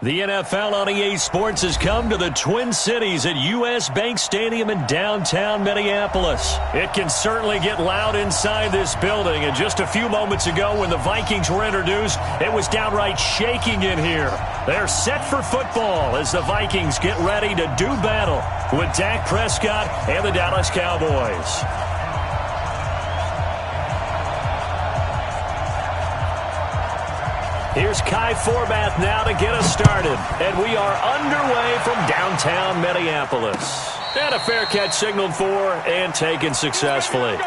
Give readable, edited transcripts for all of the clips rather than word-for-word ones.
The NFL on EA Sports has come to the Twin Cities at U.S. Bank Stadium in downtown Minneapolis. It can certainly get loud inside this building, and just a few moments ago when the Vikings were introduced, it was downright shaking in here. They're set for football as the Vikings get ready to do battle with Dak Prescott and the Dallas Cowboys. Here's Kai Forbath now to get us started. And we are underway from downtown Minneapolis. And a fair catch signaled for and taken successfully.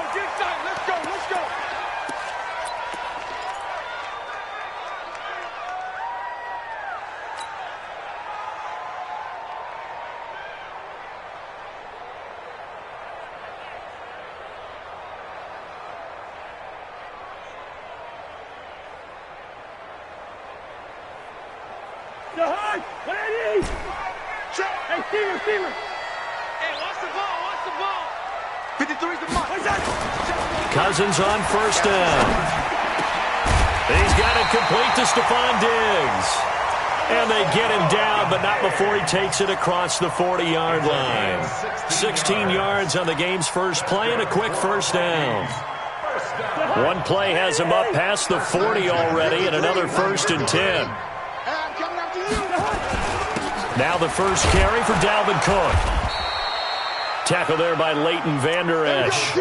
Cousins on first down. He's got it complete to Stephon Diggs. And they get him down, but not before he takes it across the 40-yard line. 16 yards on the game's first play and a quick first down. One play has him up past the 40 already and another 1st and 10. Now the first carry for Dalvin Cook. Tackle there by Leighton Vander Esch.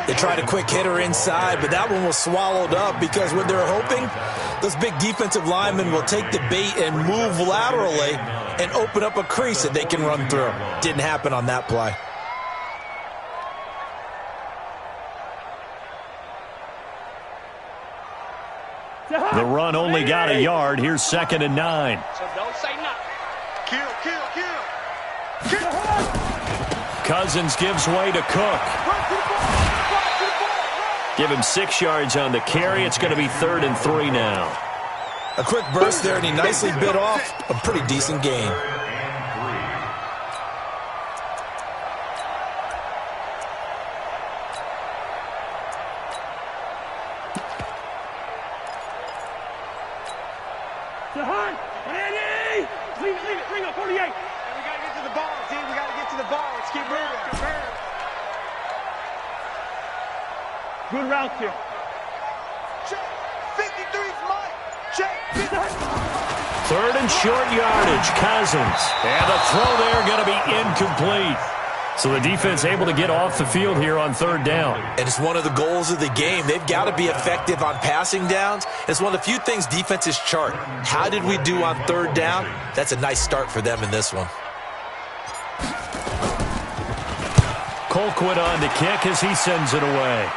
They tried a quick hitter inside, but that one was swallowed up because what they're hoping, those big defensive linemen will take the bait and move laterally and open up a crease that they can run through. Didn't happen on that play. The run only got a yard. Here's 2nd and 9. So don't say nothing. Kill. Cousins gives way to Cook. Give him 6 yards on the carry. It's going to be 3rd and 3 now. A quick burst there, and he nicely bit off a pretty decent gain. Bring up 48. And we got to get to the ball, team. We got to get to the ball. Let's keep moving. Good route here. Check. 53's Mike. Check. 3rd and short yardage. Cousins. And the throw there going to be incomplete. So the defense able to get off the field here on 3rd down. And it's one of the goals of the game. They've got to be effective on passing downs. It's one of the few things defenses chart. How did we do on 3rd down? That's a nice start for them in this one. Colquitt on to kick as he sends it away.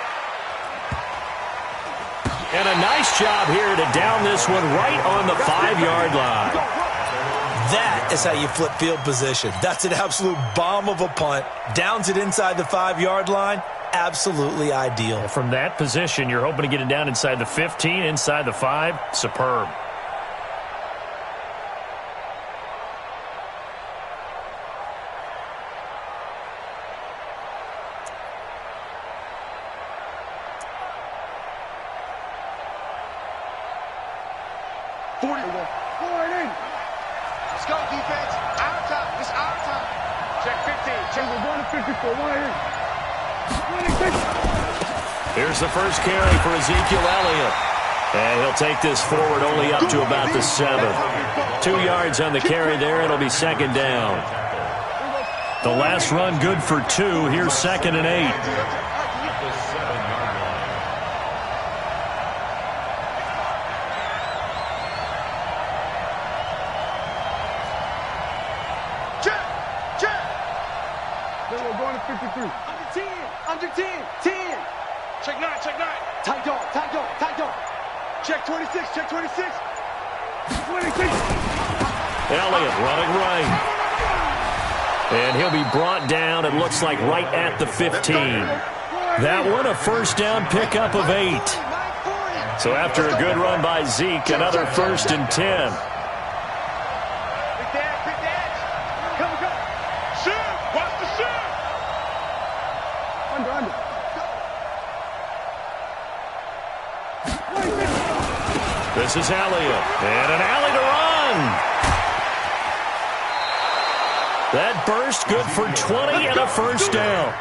And a nice job here to down this one right on the 5-yard line. That is how you flip field position. That's an absolute bomb of a punt. Downs it inside the 5-yard line. Absolutely ideal. From that position, you're hoping to get it down inside the 15, inside the 5. Superb. Here's the first carry for Ezekiel Elliott. And he'll take this forward only up to about the 7. 2 yards on the carry there. It'll be 2nd down. The last run good for 2. Here's 2nd and 8. Under 10. Check 9. Tight dog. Check 26. 26. Elliott running right. And he'll be brought down, it looks like, right at the 15. That one a 1st down pickup of 8. So after a good run by Zeke, another 1st and 10. This is Elliott, and an alley to run. That burst good for 20 and a first down.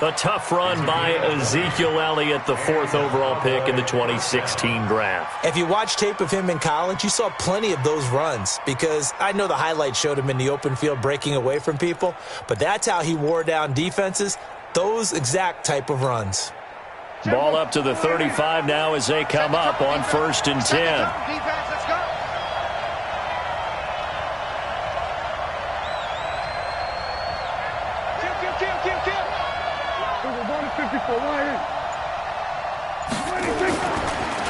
A tough run by Ezekiel Elliott, the 4th overall pick in the 2016 draft. If you watch tape of him in college, you saw plenty of those runs because I know the highlights showed him in the open field breaking away from people, but that's how he wore down defenses, those exact type of runs. Ball up to the 35 now as they come up on 1st and 10. Defense, let's go. Kill.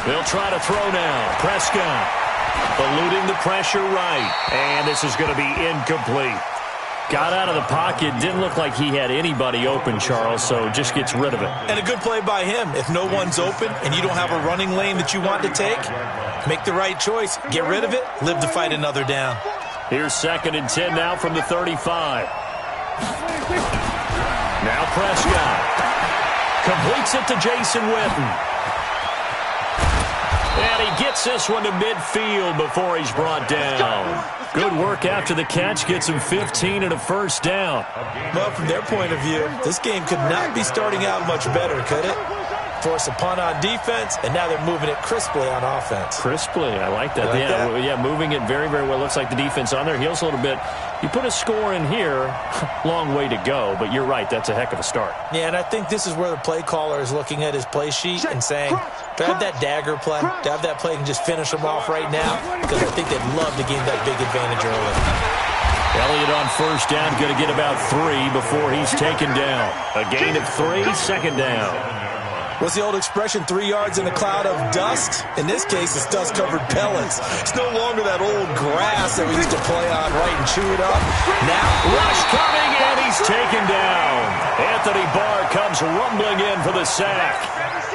They'll try to throw now. Prescott eluding the pressure right. And this is going to be incomplete. Got out of the pocket. Didn't look like he had anybody open, Charles, so just gets rid of it. And a good play by him. If no one's open and you don't have a running lane that you want to take, make the right choice. Get rid of it. Live to fight another down. Here's 2nd and 10 now from the 35. Now Prescott completes it to Jason Witten. And he gets this one to midfield before he's brought down. Good work after the catch. Gets him 15 and a first down. Well, from their point of view, this game could not be starting out much better, could it? Force a punt on defense, and now they're moving it crisply on offense. Crisply, I like that. Yeah, moving it very, very well. Looks like the defense on their heels a little bit. You put a score in here, long way to go, but you're right, that's a heck of a start. Yeah, and I think this is where the play caller is looking at his play sheet and saying, do I have that dagger play? Do I have that play and just finish them off right now? Because I think they'd love to gain that big advantage early. Elliott on first down, going to get about 3 before he's taken down. A gain of 3, 2nd down. What's the old expression, 3 yards in a cloud of dust? In this case, it's dust-covered pellets. It's no longer that old grass that we used to play on, right, and chew it up. Now, rush coming, and he's taken down. Anthony Barr comes rumbling in for the sack.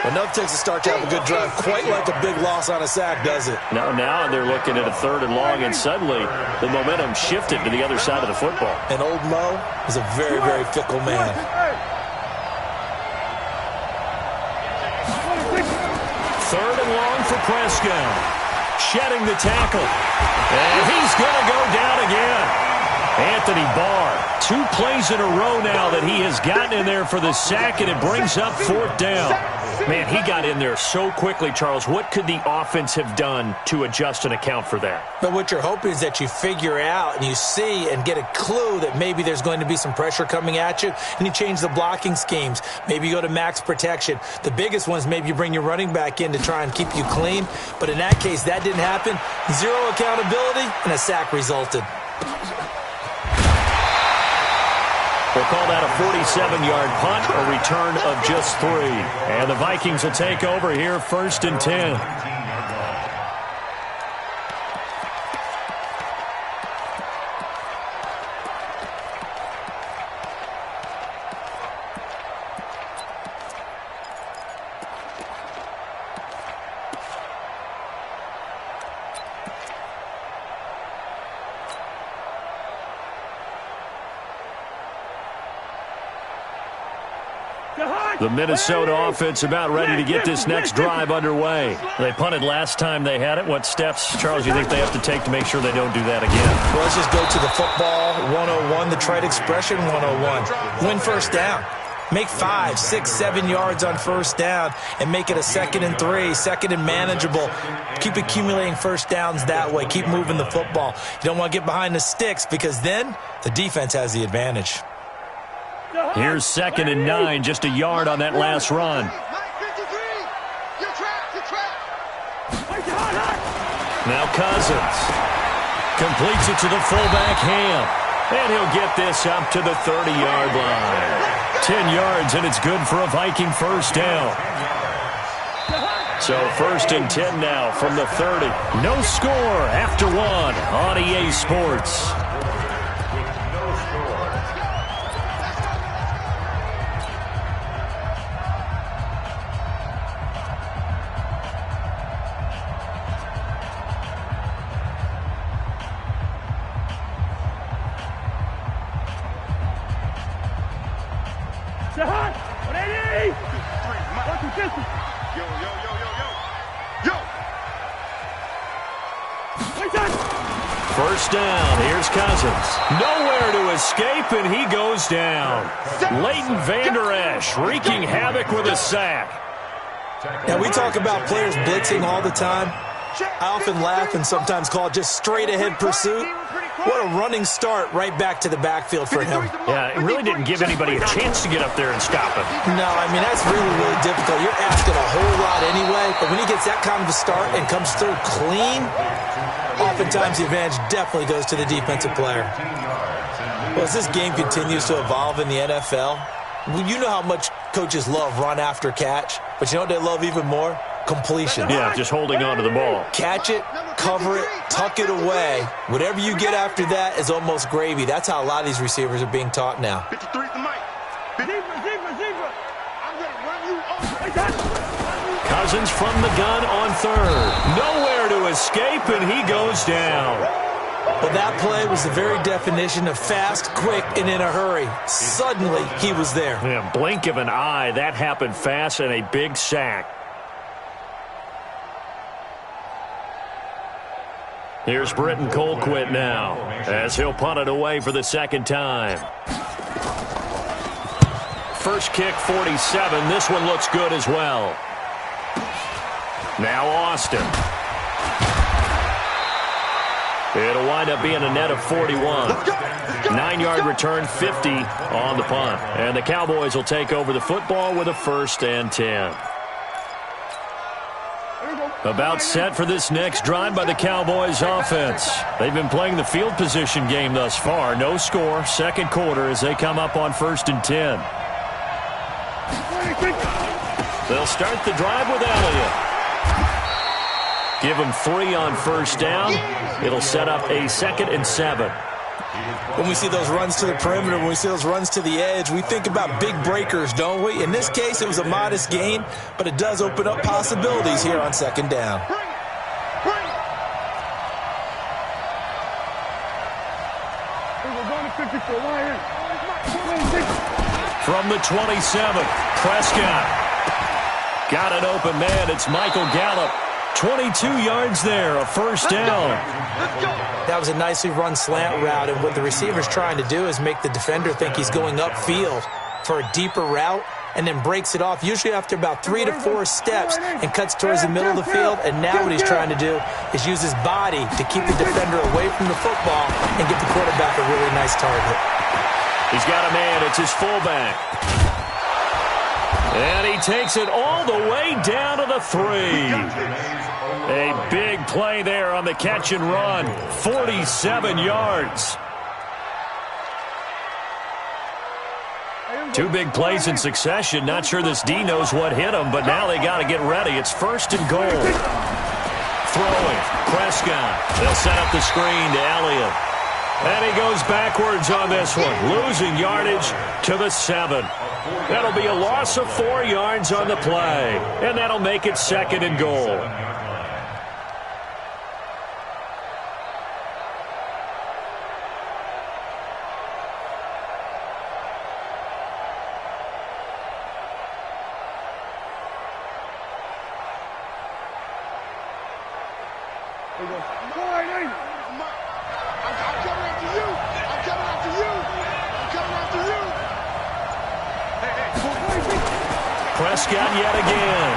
But nothing takes a start to have a good drive, quite like a big loss on a sack, does it? Now they're looking at a 3rd and long, and suddenly the momentum shifted to the other side of the football. And old Mo is a very, very fickle man. 3rd and long for Prescott. Shedding the tackle. And he's going to go down again. Anthony Barr, 2 plays in a row now that he has gotten in there for the sack, and it brings up 4th down. Man, he got in there so quickly, Charles. What could the offense have done to adjust and account for that? But what you're hoping is that you figure out and you see and get a clue that maybe there's going to be some pressure coming at you, and you change the blocking schemes. Maybe you go to max protection. The biggest one is maybe you bring your running back in to try and keep you clean. But in that case, that didn't happen. 0 accountability, and a sack resulted. We'll call that a 47-yard punt, a return of just 3. And the Vikings will take over here, 1st and 10. The Minnesota offense about ready to get this next drive underway. They punted last time they had it. What steps, Charles, do you think they have to take to make sure they don't do that again? Well, let's just go to the football 101, the trite expression 101. Win first down. Make 5, 6, 7 yards on first down and make it a 2nd and 3, 2nd and manageable. Keep accumulating first downs that way. Keep moving the football. You don't want to get behind the sticks because then the defense has the advantage. Here's 2nd and 9, just a yard on that last run. Now Cousins completes it to the fullback Ham, and he'll get this up to the 30-yard line. 10 yards, and it's good for a Viking first down. So 1st and 10 now from the 30. No score after 1 on EA Sports. First down. Here's Cousins. Nowhere to escape, and he goes down. Leighton Vander Esch wreaking havoc with a sack. Now, we talk about players blitzing all the time. I often laugh and sometimes call it just straight-ahead pursuit. What a running start right back to the backfield for him. Yeah, it really didn't give anybody a chance to get up there and stop him. No, I mean, that's really, really difficult. You're asking a whole lot anyway, but when he gets that kind of a start and comes through clean, oftentimes the advantage definitely goes to the defensive player. Well, as this game continues to evolve in the NFL, you know how much coaches love run after catch, but you know what they love even more? Completion. Yeah, just holding on to the ball. Catch it, cover it, tuck it away. Whatever you get after that is almost gravy. That's how a lot of these receivers are being taught now. 53 the mic. Receiver. I'm going to run you over. Cousins from the gun on third. Nowhere to escape, and he goes down. Well, that play was the very definition of fast, quick, and in a hurry. Suddenly, he was there. Yeah, blink of an eye. That happened fast and a big sack. Here's Britton Colquitt now as he'll punt it away for the second time. First kick, 47. This one looks good as well. Now Austin. It'll wind up being a net of 41. 9-yard return, 50 on the punt. And the Cowboys will take over the football with a 1st and 10. About set for this next drive by the Cowboys offense. They've been playing the field position game thus far. No score, second quarter as they come up on 1st and 10. They'll start the drive with Elliott. Give him 3 on first down. It'll set up a 2nd and 7. When we see those runs to the perimeter, when we see those runs to the edge, we think about big breakers, don't we? In this case, it was a modest gain, but it does open up possibilities here on 2nd down. From the 27, Prescott. Got an open man. It's Michael Gallup. 22 yards there, a 1st down. That was a nicely run slant route, and what the receiver's trying to do is make the defender think he's going upfield for a deeper route and then breaks it off, usually after about 3 to 4 steps, and cuts towards the middle of the field. And now what he's trying to do is use his body to keep the defender away from the football and get the quarterback a really nice target. He's got a man. It's his fullback. And he takes it all the way down to the 3. A big play there on the catch and run. 47 yards. 2 big plays in succession. Not sure this D knows what hit him, but now they got to get ready. It's 1st and goal. Throwing. Prescott. They'll set up the screen to Elliott. And he goes backwards on this one, losing yardage to the 7. That'll be a loss of 4 yards on the play, and that'll make it 2nd and goal. Prescott yet again.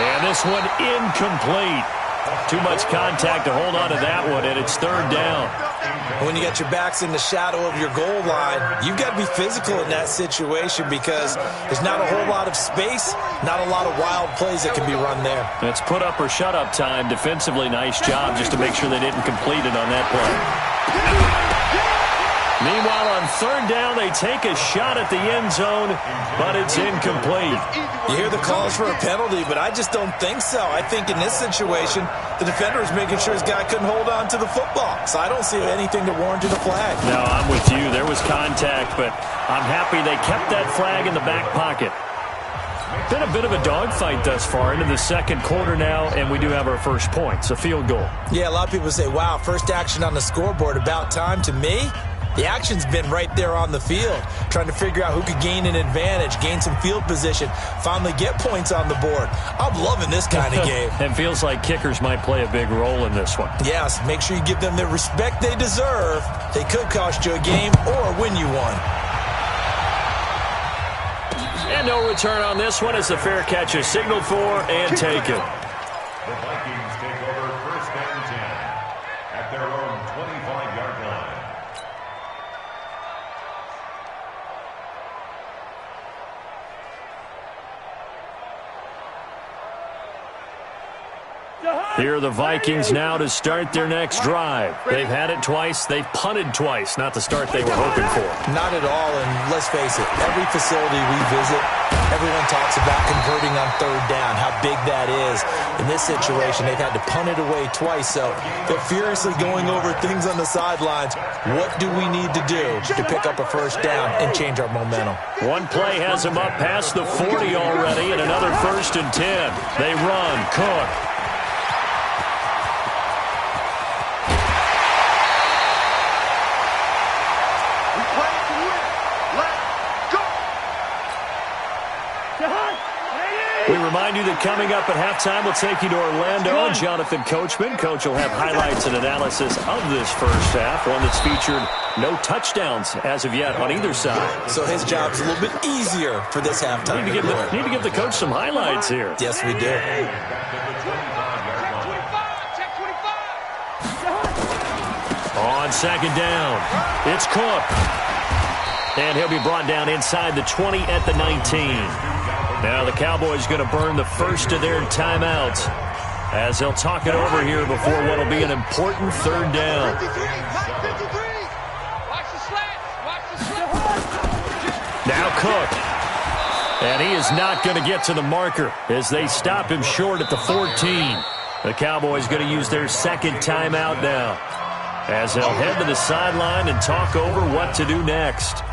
And this one incomplete. Too much contact to hold on to that one, and it's 3rd down. When you got your backs in the shadow of your goal line, you've got to be physical in that situation because there's not a whole lot of space, not a lot of wild plays that can be run there. It's put up or shut up time. Defensively, nice job just to make sure they didn't complete it on that play. Meanwhile, on 3rd down, they take a shot at the end zone, but it's incomplete. You hear the calls for a penalty, but I just don't think so. I think in this situation, the defender is making sure his guy couldn't hold on to the football. So I don't see anything to warrant a flag. No, I'm with you. There was contact, but I'm happy they kept that flag in the back pocket. Been a bit of a dogfight thus far into the second quarter now, and we do have our first points, a field goal. Yeah, a lot of people say, wow, first action on the scoreboard, about time. To me, The action's been right there on the field, trying to figure out who could gain an advantage, gain some field position, finally get points on the board. I'm loving this kind of game. And feels like kickers might play a big role in this one. Yes, make sure you give them the respect they deserve. They could cost you a game or win you one. And no return on this one as the fair catch is signaled for and taken. The Vikings take over 1st and 10 at their own 25-yard line. Here are the Vikings now to start their next drive. They've had it twice. They've punted twice. Not the start they were hoping for. Not at all, and let's face it, every facility we visit, everyone talks about converting on 3rd down, how big that is. In this situation, they've had to punt it away twice, so they're furiously going over things on the sidelines. What do we need to do to pick up a 1st down and change our momentum? One play has them up past the 40 already, and another 1st and 10. They run. Cook. We remind you that coming up at halftime, we'll take you to Orlando and Jonathan Coachman. Coach will have highlights and analysis of this first half, one that's featured no touchdowns as of yet on either side. So his job's a little bit easier for this halftime. Need to give the coach some highlights here. Yes, we do. On 2nd down, it's Cook. And he'll be brought down inside the 20 at the 19. Now the Cowboys going to burn the first of their timeouts as they'll talk it over here before what will be an important 3rd down. Now Cook. And he is not going to get to the marker as they stop him short at the 14. The Cowboys going to use their 2nd timeout now as they'll head to the sideline and talk over what to do next.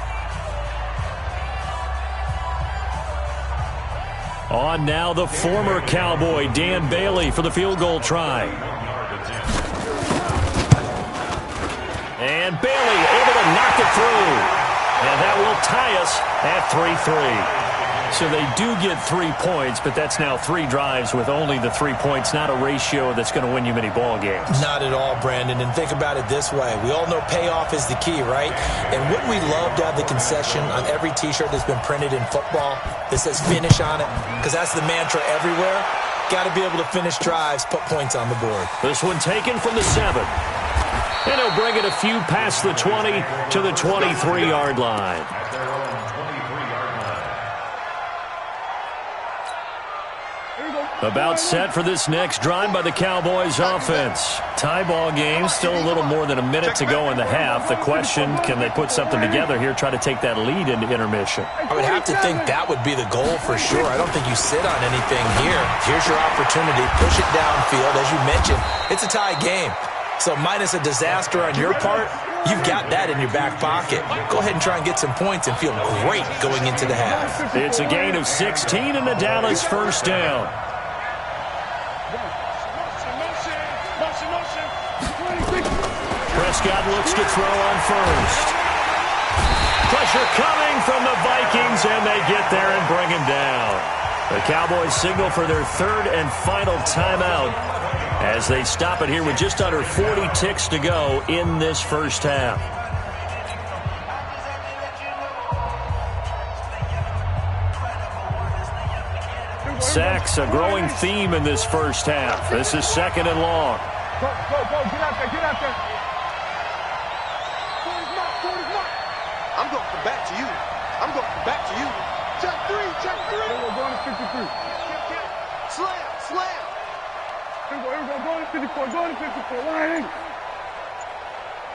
On now, the former Cowboy, Dan Bailey, for the field goal try. And Bailey able to knock it through. And that will tie us at 3-3. So they do get 3 points, but that's now 3 drives with only the 3 points, not a ratio that's going to win you many ball games. Not at all, Brandon. And think about it this way. We all know payoff is the key, right? And wouldn't we love to have the concession on every T-shirt that's been printed in football that says finish on it? Because that's the mantra everywhere. Got to be able to finish drives, put points on the board. This one taken from the 7. And he'll bring it a few past the 20 to the 23-yard line. About set for this next drive by the Cowboys offense. Tie ball game, still a little more than a minute to go in the half. The question, can they put something together here, try to take that lead into intermission? I would have to think that would be the goal for sure. I don't think you sit on anything here. Here's your opportunity. Push it downfield. As you mentioned, it's a tie game. So minus a disaster on your part, you've got that in your back pocket. Go ahead and try and get some points and feel great going into the half. It's a gain of 16 and the Dallas 1st down. Prescott looks to throw on 1st. Pressure coming from the Vikings, and they get there and bring him down. The Cowboys signal for their 3rd and final timeout as they stop it here with just under 40 ticks to go in this first half. Sacks, a growing theme in this first half. This is 2nd and long. Go, get out there, get out there. I'm going to come back to you. I'm going to come back to you. Check 3. We're going to 53. Slam. Here we go, go to 54, line in.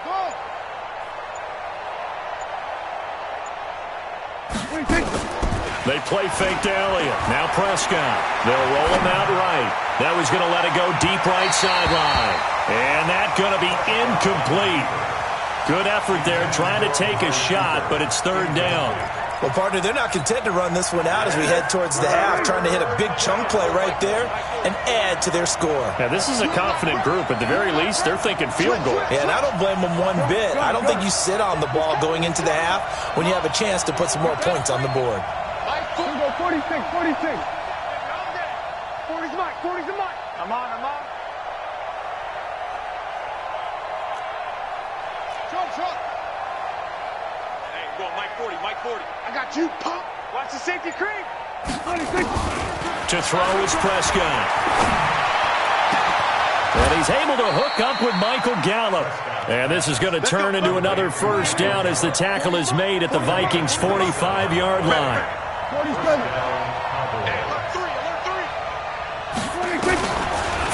Go. They play fake to Elliott. Now Prescott. They'll roll him out right. That was going to let it go deep right sideline. And that's going to be incomplete. Good effort there, trying to take a shot, but it's third down. Well, partner, they're not content to run this one out as we head towards the half, trying to hit a big chunk play right there and add to their score. Yeah, this is a confident group. At the very least, they're thinking field goal. Yeah, and I don't blame them one bit. I don't think you sit on the ball going into the half when you have a chance to put some more points on the board. 46. 40's Mike. 40's the Mike. I'm on. Truck. Hey, go on, Mike 40. I got you, pump. Watch the safety creep. To throw is Prescott. And he's able to hook up with Michael Gallup. And this is going to turn into another first down as the tackle is made at the Vikings' 45-yard line. 47.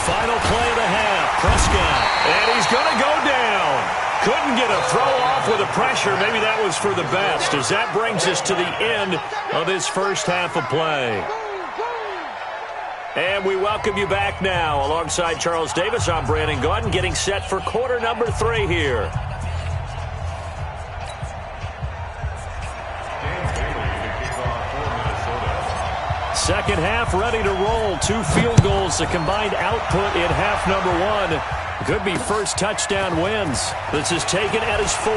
Final play of the half. Prescott. And he's going to go down. Couldn't get a throw off with the pressure. Maybe that was for the best, as that brings us to the end of this first half of play. And we welcome you back now. Alongside Charles Davis, I'm Brandon Gaudin, getting set for quarter number 3 here. Second half ready to roll. 2 field goals, the combined output in half number 1. Could be first touchdown wins. This is taken at his 4.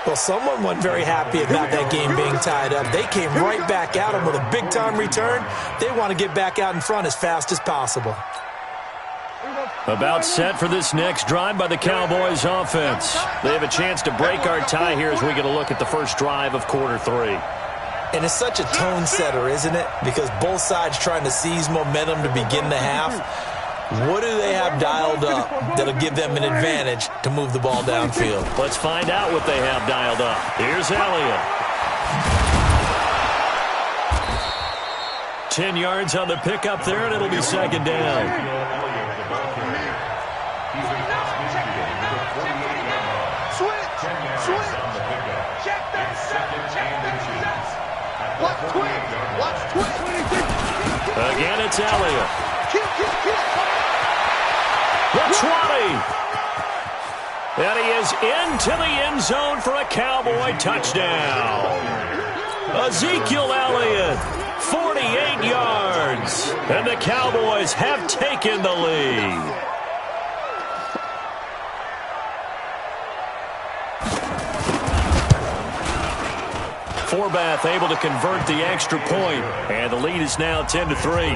Well, someone wasn't very happy about that game being tied up. They came right back at him with a big-time return. They want to get back out in front as fast as possible. About set for this next drive by the Cowboys offense. They have a chance to break our tie here as we get a look at the first drive of quarter 3. And it's such a tone setter, isn't it? Because both sides trying to seize momentum to begin the half. What do they have dialed up that'll give them an advantage to move the ball downfield? Let's find out what they have dialed up. Here's Elliott. 10 yards on the pickup there, and it'll be second down. Again, it's Elliott. The 20. And he is into the end zone for a Cowboy touchdown. Ezekiel Elliott, 48 yards. And the Cowboys have taken the lead. Forbath able to convert the extra point, and the lead is now 10-3.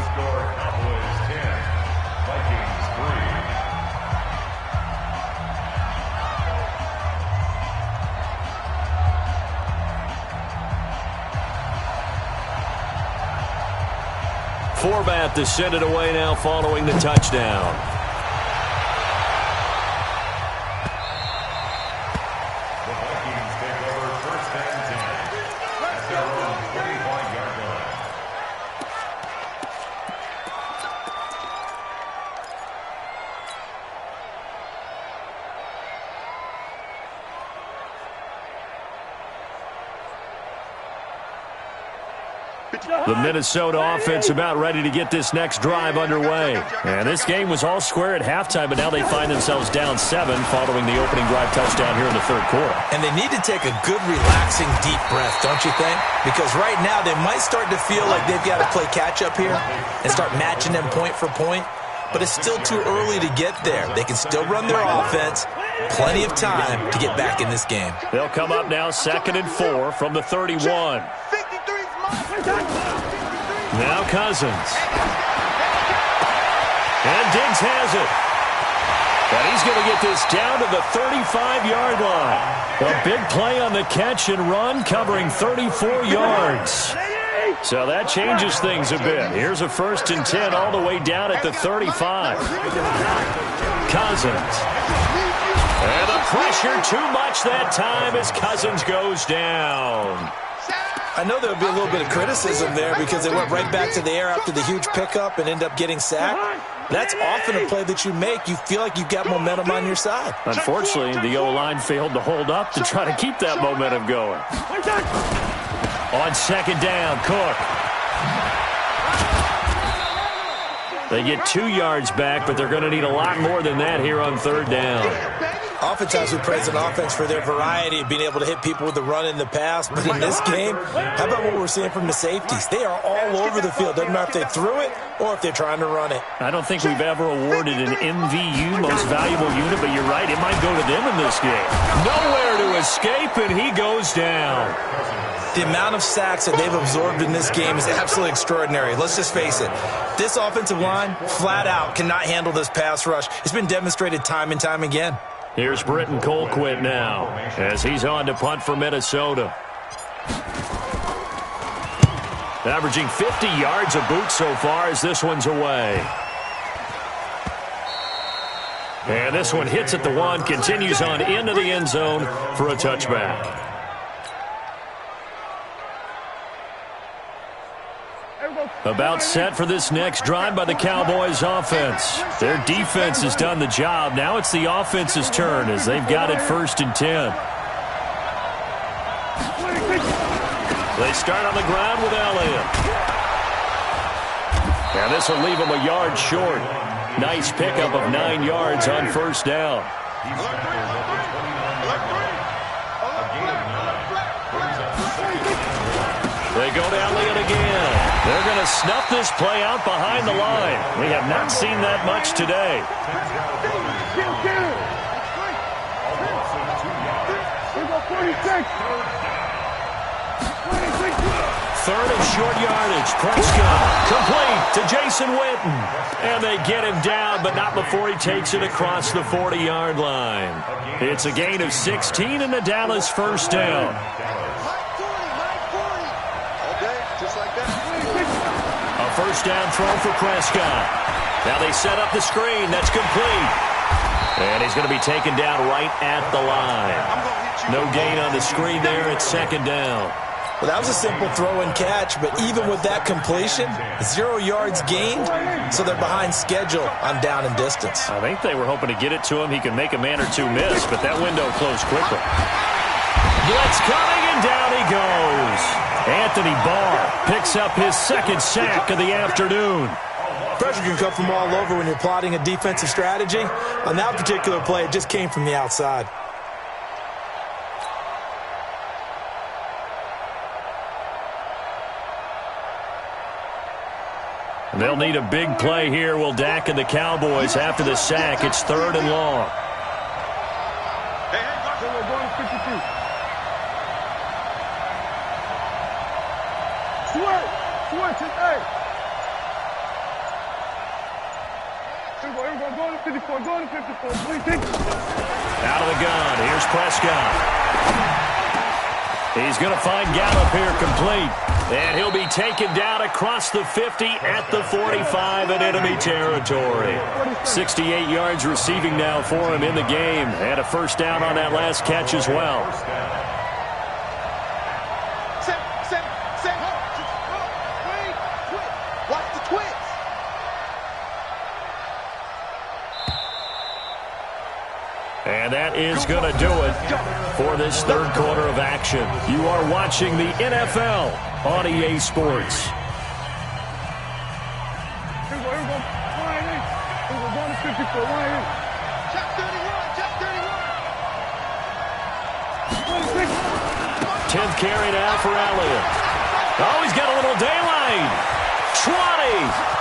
Forbath to send it away now following the touchdown. The Minnesota offense about ready to get this next drive underway. And this game was all square at halftime, but now they find themselves down 7 following the opening drive touchdown here in the third quarter. And they need to take a good, relaxing, deep breath, don't you think? Because right now they might start to feel like they've got to play catch-up here and start matching them point for point. But it's still too early to get there. They can still run their offense. Plenty of time to get back in this game. They'll come up now 2nd and 4 from the 31. Now Cousins. And Diggs has it. And he's going to get this down to the 35-yard line. A big play on the catch and run, covering 34 yards. So that changes things a bit. Here's a 1st and 10 all the way down at the 35. Cousins. And the pressure too much that time as Cousins goes down. I know there'll be a little bit of criticism there because they went right back to the air after the huge pickup and end up getting sacked. That's often a play that you make. You feel like you've got momentum on your side. Unfortunately, the O-line failed to hold up to try to keep that momentum going. On 2nd down, Cook. They get 2 yards back, but they're going to need a lot more than that here on third down. Oftentimes we praise an offense for their variety of being able to hit people with the run and the pass, but in this game, how about what we're seeing from the safeties? They are all over the field. Doesn't matter if they threw it or if they're trying to run it. I don't think we've ever awarded an MVU, most valuable unit, but you're right, it might go to them in this game. Nowhere to escape, and he goes down. The amount of sacks that they've absorbed in this game is absolutely extraordinary. Let's just face it. This offensive line, flat out, cannot handle this pass rush. It's been demonstrated time and time again. Here's Britton Colquitt now as he's on to punt for Minnesota. Averaging 50 yards a boot so far as this one's away. And this one hits at the 1, continues on into the end zone for a touchback. About set for this next drive by the Cowboys offense. Their defense has done the job. Now it's the offense's turn as they've got it 1st and 10. They start on the ground with Elliott. And this will leave them a yard short. Nice pickup of 9 yards on 1st down. They go to Elliott again. They're going to snuff this play out behind the line. We have not seen that much today. Third and short yardage. Prescott complete to Jason Witten. And they get him down, but not before he takes it across the 40-yard line. It's a gain of 16 and the Dallas 1st down. A 1st down throw for Prescott. Now they set up the screen. That's complete. And he's going to be taken down right at the line. No gain on the screen there. It's 2nd down. Well, that was a simple throw and catch, but even with that completion, 0 yards gained, so they're behind schedule on down and distance. I think they were hoping to get it to him. He can make a man or two miss, but that window closed quickly. Blitz coming, and down he goes. Anthony Barr picks up his 2nd sack of the afternoon. Pressure can come from all over when you're plotting a defensive strategy. On that particular play, it just came from the outside. They'll need a big play here, will Dak and the Cowboys after the sack. It's 3rd and long. We're going to 52. Switch it, hey. Here we go, go to 54, go to 54, please. Out of the gun, here's Prescott. He's going to find Gallup here complete. And he'll be taken down across the 50 at the 45 in enemy territory. 68 yards receiving now for him in the game. And a 1st down on that last catch as well. Watch the twitch. And that is going to do it for this 3rd quarter of action. You are watching the NFL on EA Sports. Here we go. Line in. Here we go, going to 54, line in. Check 31, check 31. 10th carry now for Elliott. Oh, he's got a little daylight. 20.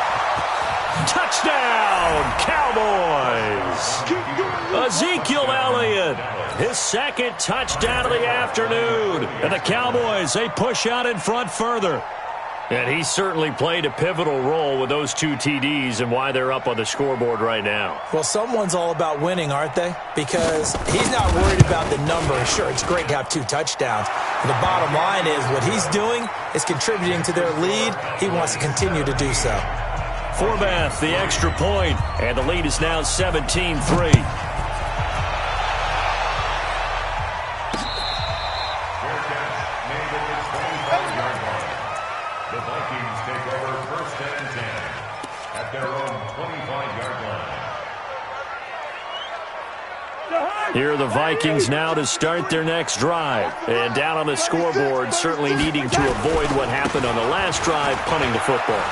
Touchdown, Cowboys. Ezekiel Elliott, his 2nd touchdown of the afternoon. And the Cowboys, they push out in front further. And he certainly played a pivotal role with those 2 TDs and why they're up on the scoreboard right now. Well, someone's all about winning, aren't they? Because he's not worried about the number. Sure, it's great to have 2 touchdowns. And the bottom line is what he's doing is contributing to their lead. He wants to continue to do so. Forbath, the extra point, and the lead is now 17-3. Here are the Vikings now to start their next drive. And down on the scoreboard, certainly needing to avoid what happened on the last drive, punting the football.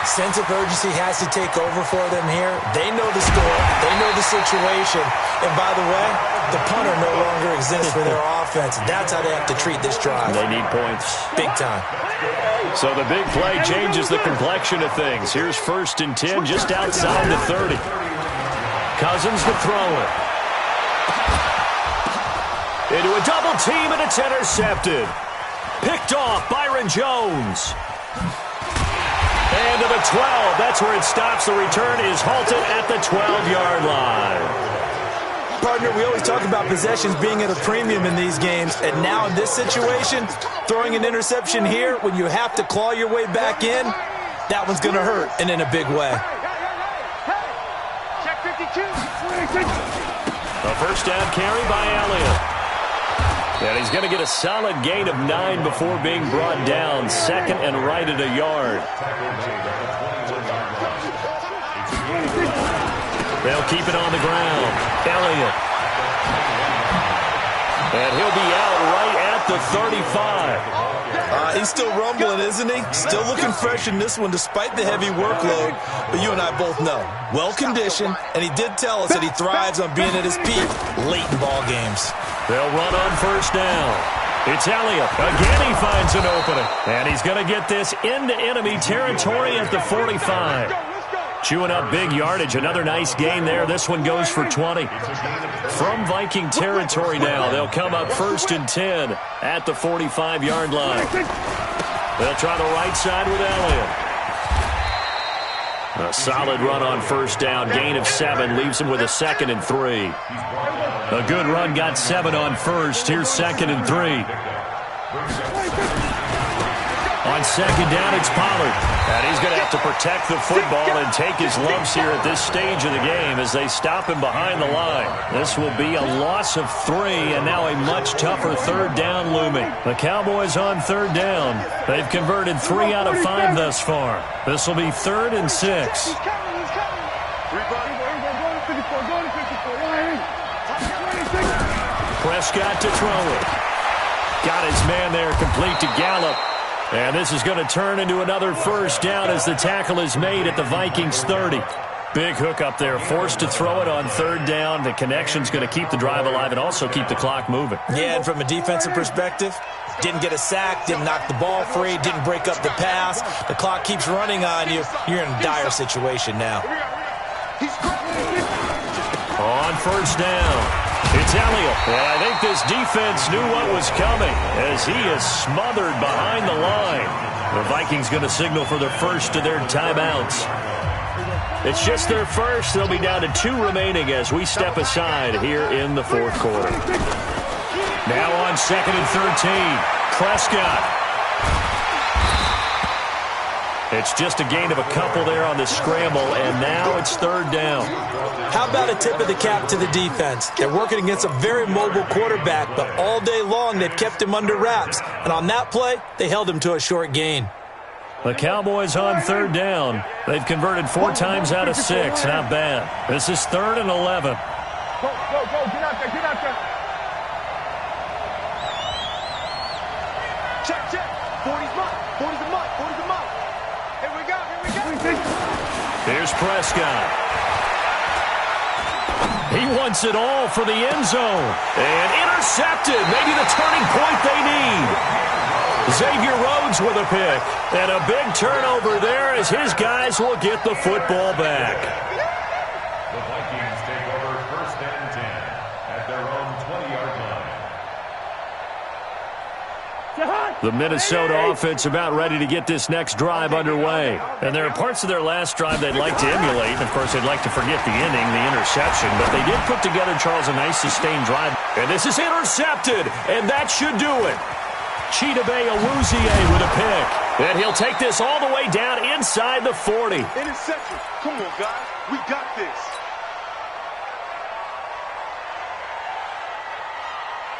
Sense of urgency has to take over for them here. They know the score. They know the situation. And by the way, the punter no longer exists for their offense. That's how they have to treat this drive. They need points. Big time. So the big play changes the complexion of things. Here's 1st and 10 just outside the 30. Cousins to throw it. Into a double team, and it's intercepted. Picked off Byron Jones. And to the 12. That's where it stops. The return is halted at the 12-yard line. Partner, we always talk about possessions being at a premium in these games, and now in this situation, throwing an interception here when you have to claw your way back in, that one's going to hurt, and in a big way. Check 52. A first down carry by Elliott. And he's going to get a solid gain of 9 before being brought down. 2nd and right at a yard. They'll keep it on the ground. Elliott. And he'll be out right at the 35. He's still rumbling, isn't he? Still looking fresh in this one despite the heavy workload. But you and I both know, well-conditioned, and he did tell us that he thrives on being at his peak late in ball games. They'll run on first down. It's Elliott. Again, he finds an opening. And he's going to get this into enemy territory at the 45. Chewing up big yardage. Another nice gain there. This one goes for 20. From Viking territory now, they'll come up 1st and 10 at the 45-yard line. They'll try the right side with Elliott. A solid run on first down. Gain of 7 leaves him with a 2nd and 3. A good run got 7 on first. Here's 2nd and 3. On 2nd down, it's Pollard. And he's going to have to protect the football and take his lumps here at this stage of the game as they stop him behind the line. This will be a loss of 3, and now a much tougher 3rd down looming. The Cowboys on 3rd down. They've converted 3 out of 5 thus far. This will be 3rd and 6. Prescott to throw it. Got his man there, complete to Gallup. And this is going to turn into another first down as the tackle is made at the Vikings 30. Big hook up there, forced to throw it on 3rd down. The connection's going to keep the drive alive and also keep the clock moving. Yeah, and from a defensive perspective, didn't get a sack, didn't knock the ball free, didn't break up the pass. The clock keeps running on you. You're in a dire situation now. On first down. It's Elliott, and I think this defense knew what was coming as he is smothered behind the line. The Vikings going to signal for the first of their timeouts. It's just their first. They'll be down to 2 remaining as we step aside here in the 4th quarter. Now on 2nd and 13, Prescott. It's just a gain of a couple there on the scramble, and now it's 3rd down. How about a tip of the cap to the defense? They're working against a very mobile quarterback, but all day long they've kept him under wraps. And on that play, they held him to a short gain. The Cowboys on 3rd down. They've converted 4 times out of 6. Not bad. This is 3rd and 11. Go, get out there, get out there. Check. 40's mine, 40's the mine, 40's the mine. Here we go. Here's Prescott. He wants it all for the end zone. And intercepted. Maybe the turning point they need. Xavier Rhodes with a pick. And a big turnover there as his guys will get the football back. The Vikings take over 1st and 10 at their own 20-yard line. The Minnesota offense about ready to get this next drive underway. And there are parts of their last drive they'd like to emulate. And of course, they'd like to forget the inning, the interception. But they did put together, Charles, a nice sustained drive. And this is intercepted. And that should do it. Chidobe Awuzie with a pick. And he'll take this all the way down inside the 40. Interception. Come on, guys. We got this.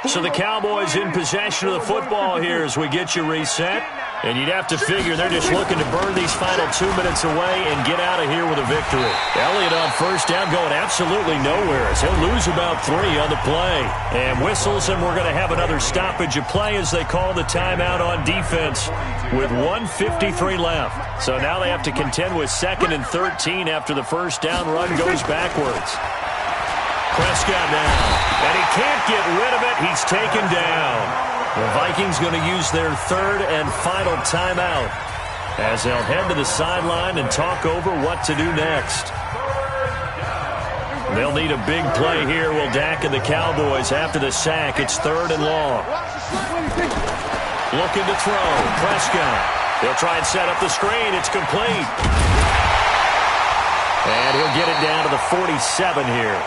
So the Cowboys in possession of the football here as we get you reset. And you'd have to figure they're just looking to burn these final 2 minutes away and get out of here with a victory. Elliott on first down going absolutely nowhere as he'll lose about 3 on the play. And whistles, and we're going to have another stoppage of play as they call the timeout on defense with 1:53 left. So now they have to contend with 2nd and 13 after the first down run goes backwards. Prescott now, and he can't get rid of it. He's taken down. The Vikings going to use their 3rd and final timeout as they'll head to the sideline and talk over what to do next. They'll need a big play here, will Dak and the Cowboys after the sack. It's 3rd and long. Looking to throw. Prescott. He'll try and set up the screen. It's complete. And he'll get it down to the 47 here.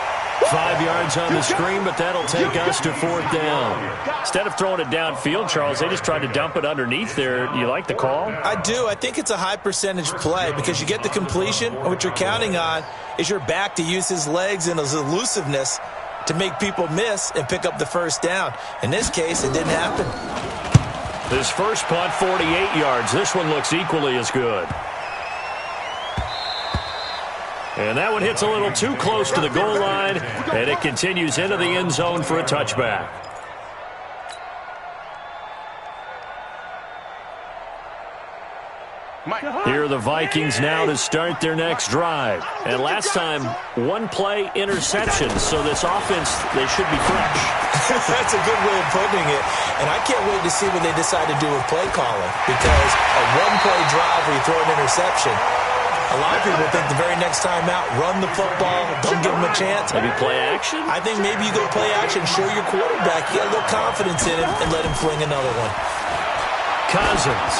5 yards on the screen, but that'll take us to 4th down. Instead of throwing it downfield, Charles, they just tried to dump it underneath there. Do you like the call? I do. I think it's a high percentage play because you get the completion, and what you're counting on is your back to use his legs and his elusiveness to make people miss and pick up the first down. In this case, it didn't happen. His first punt, 48 yards. This one looks equally as good. And that one hits a little too close to the goal line, and it continues into the end zone for a touchback. Here are the Vikings now to start their next drive. And last time, 1-play interception, so this offense, they should be fresh. That's a good way of putting it. And I can't wait to see what they decide to do with play calling, because a 1-play drive where you throw an interception, a lot of people think the very next time out, run the football, don't give them a chance. Maybe play action? I think maybe you go play action, show your quarterback, you got a little confidence in him, and let him fling another one. Cousins.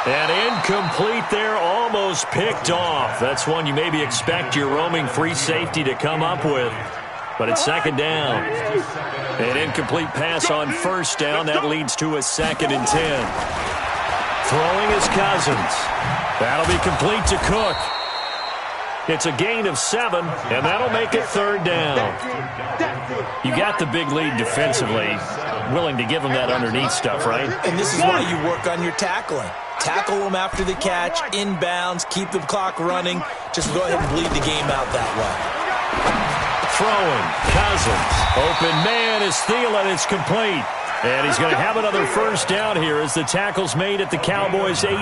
And incomplete there, almost picked off. That's one you maybe expect your roaming free safety to come up with. But it's 2nd down. An incomplete pass on 1st down. That leads to a 2nd and 10. Throwing is Cousins. That'll be complete to Cook. It's a gain of 7, and that'll make it 3rd down. You got the big lead defensively, willing to give them that underneath stuff, right? And this is why you work on your tackling. Tackle them after the catch, inbounds, keep the clock running. Just go ahead and bleed the game out that way. Throwing, Cousins. Open man is Thielen. It's complete. And he's going to have another first down here as the tackle's made at the Cowboys' 18.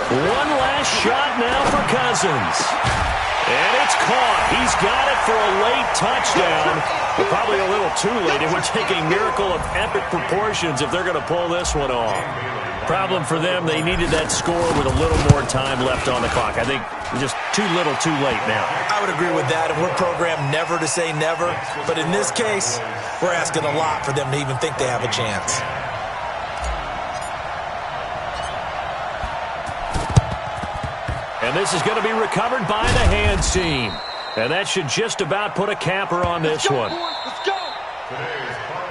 One last shot now for Cousins. And it's caught. He's got it for a late touchdown, but probably a little too late. It would take a miracle of epic proportions if they're going to pull this one off. Problem for them, they needed that score with a little more time left on the clock. I think just too little too late now. I would agree with that, and we're programmed never to say never. But in this case, we're asking a lot for them to even think they have a chance. And this is going to be recovered by the hands team. And that should just about put a capper on this one.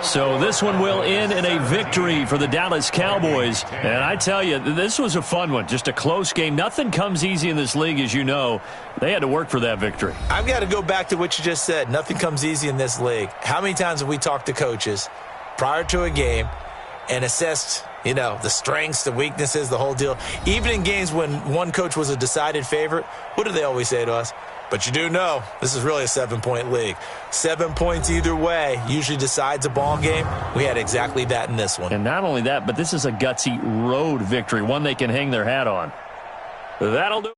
So this one will end in a victory for the Dallas Cowboys. And I tell you, this was a fun one. Just a close game. Nothing comes easy in this league, as you know. They had to work for that victory. I've got to go back to what you just said. Nothing comes easy in this league. How many times have we talked to coaches prior to a game and assessed, you know, the strengths, the weaknesses, the whole deal? Even in games when one coach was a decided favorite, what do they always say to us? But you do know this is really a 7-point league. 7 points either way usually decides a ball game. We had exactly that in this one. And not only that, but this is a gutsy road victory, one they can hang their hat on. That'll do.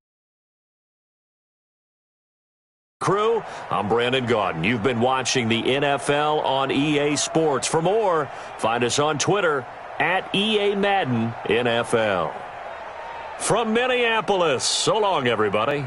Crew, I'm Brandon Gaudin. You've been watching the NFL on EA Sports. For more, find us on Twitter at EA Madden NFL. From Minneapolis, so long, everybody.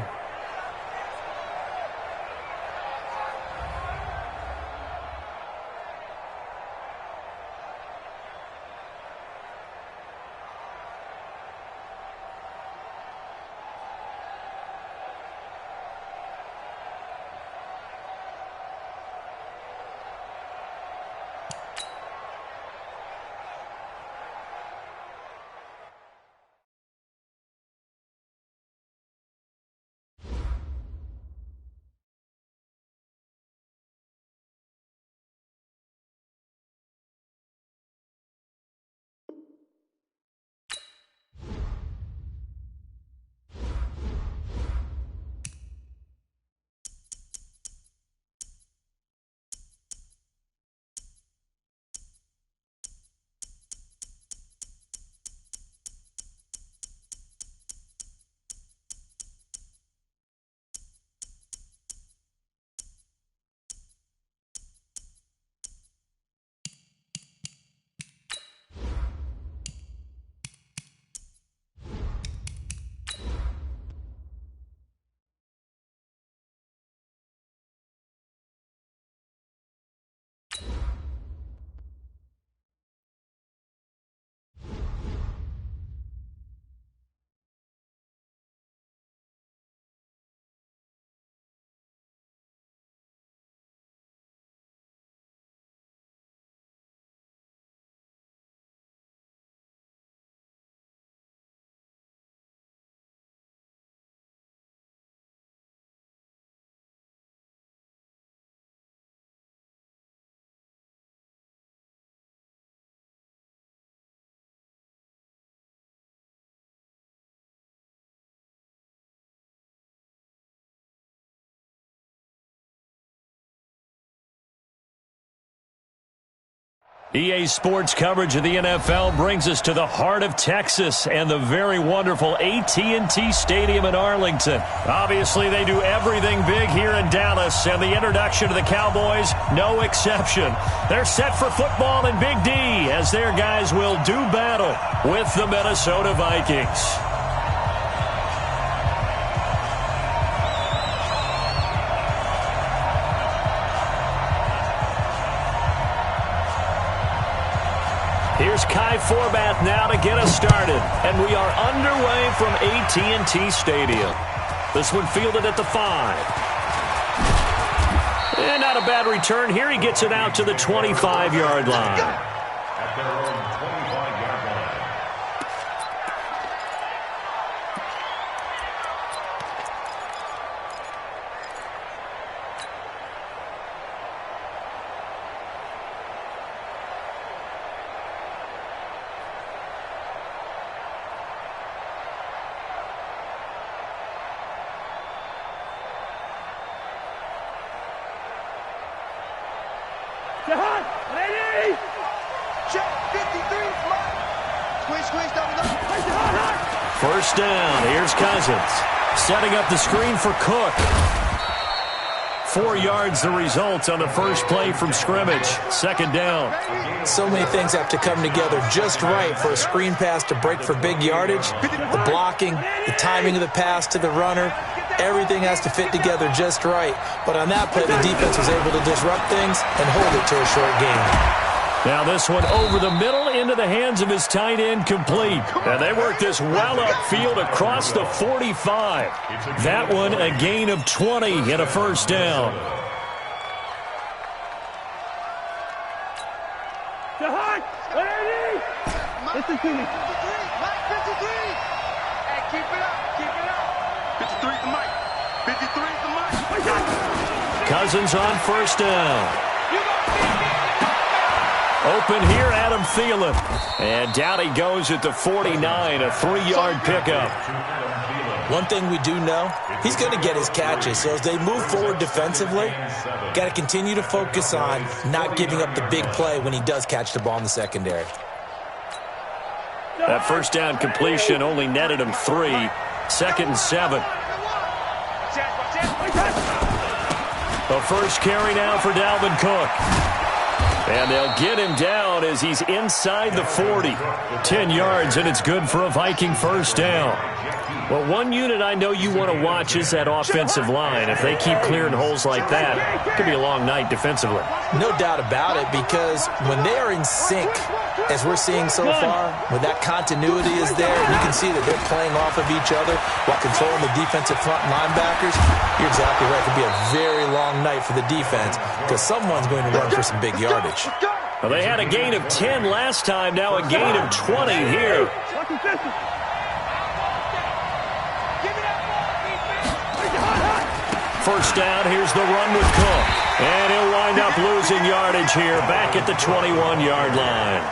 EA Sports coverage of the NFL brings us to the heart of Texas and the very wonderful AT&T Stadium in Arlington. Obviously, they do everything big here in Dallas, and the introduction to the Cowboys, no exception. They're set for football in Big D as their guys will do battle with the Minnesota Vikings. Here's Kai Forbath now to get us started. And we are underway from AT&T Stadium. This one fielded at the 5. And not a bad return here. He gets it out to the 25-yard line. At their own 25-yard line. Ready? Check 53, squish, First down. Here's Cousins. Setting up the screen for Cook. 4 yards the result on the first play from scrimmage. Second down. So many things have to come together just right for a screen pass to break for big yardage. The blocking, the timing of the pass to the runner, everything has to fit together just right. But on that play, the defense was able to disrupt things and hold it to a short gain. Now this one over the middle into the hands of his tight end, complete. And they work this well upfield across the 45. That one a gain of 20 and a first down. Listen to me. 53, Mike, 53. Hey, keep it up. 53 is the mic. 53 is the mic. Cousins on first down. Open here, Adam Thielen. And down he goes at the 49, a 3-yard pickup. One thing we do know, he's going to get his catches. So as they move forward defensively, got to continue to focus on not giving up the big play when he does catch the ball in the secondary. That first down completion only netted him 3. 2nd and 7. The first carry now for Dalvin Cook. And they'll get him down as he's inside the 40. 10 yards, and it's good for a Viking first down. Well, one unit I know you want to watch is that offensive line. If they keep clearing holes like that, it could be a long night defensively. No doubt about it, because when they are in sync, as we're seeing so far, when that continuity is there, and you can see that they're playing off of each other while controlling the defensive front linebackers, you're exactly right. It could be a very long night for the defense because someone's going to run for some big yardage. Well, they had a gain of 10 last time, now a gain of 20 here. First down, here's the run with Cook. And he'll wind up losing yardage here, back at the 21-yard line.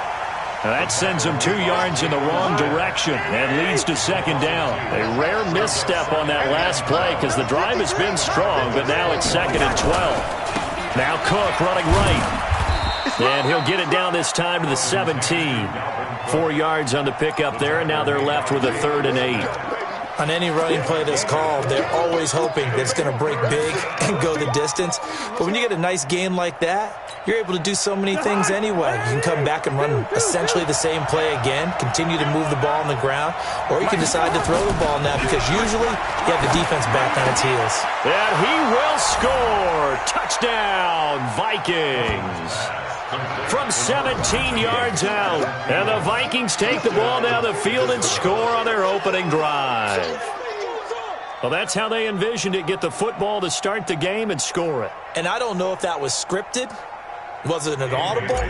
Now that sends him 2 yards in the wrong direction and leads to second down. A rare misstep on that last play because the drive has been strong, but now it's 2nd and 12. Now Cook running right. And he'll get it down this time to the 17. 4 yards on the pickup there, and now they're left with a 3rd and 8. On any running play that's called, they're always hoping that it's going to break big and go the distance. But when you get a nice game like that, you're able to do so many things anyway. You can come back and run essentially the same play again, continue to move the ball on the ground, or you can decide to throw the ball now because usually you have the defense back on its heels. And he will score. Touchdown, Vikings. From 17 yards out. And the Vikings take the ball down the field and score on their opening drive. Well, that's how they envisioned it. Get the football to start the game and score it. And I don't know if that was scripted. Was it an audible?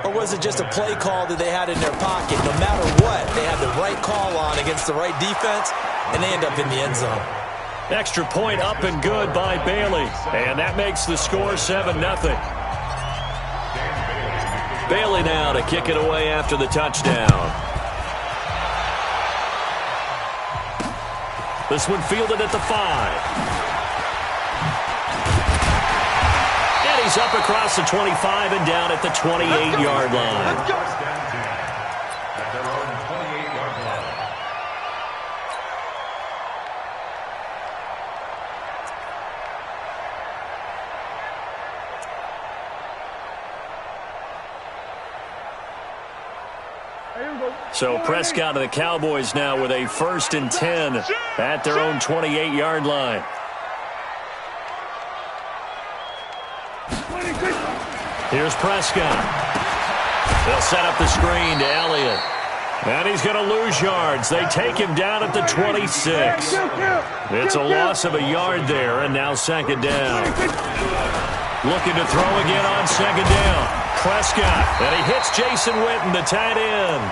Or was it just a play call that they had in their pocket? No matter what, they had the right call on against the right defense, and they end up in the end zone. Extra point up and good by Bailey. And that makes the score 7-0. Bailey now to kick it away after the touchdown. This one fielded at the 5. And he carries up across the 25 and down at the 28-yard line. First and 10 at their own 28-yard line. So Prescott and the Cowboys now with a 1st and 10 at their own 28-yard line. Here's Prescott. They'll set up the screen to Elliott. And he's going to lose yards. They take him down at the 26. It's a loss of a yard there, and now 2nd down. Looking to throw again on 2nd down. Prescott, and he hits Jason Witten, the tight end.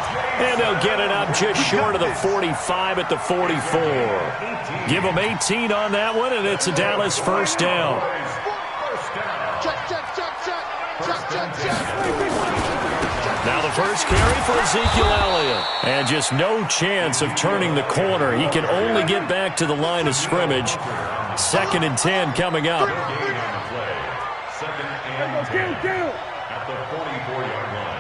And they'll get it up just short of the 45 at the 44. Give them 18 on that one, and it's a Dallas 1st down. Now the first carry for Ezekiel Elliott. And just no chance of turning the corner. He can only get back to the line of scrimmage. 2nd and 10 coming up. Second and 10 at the 44-yard line.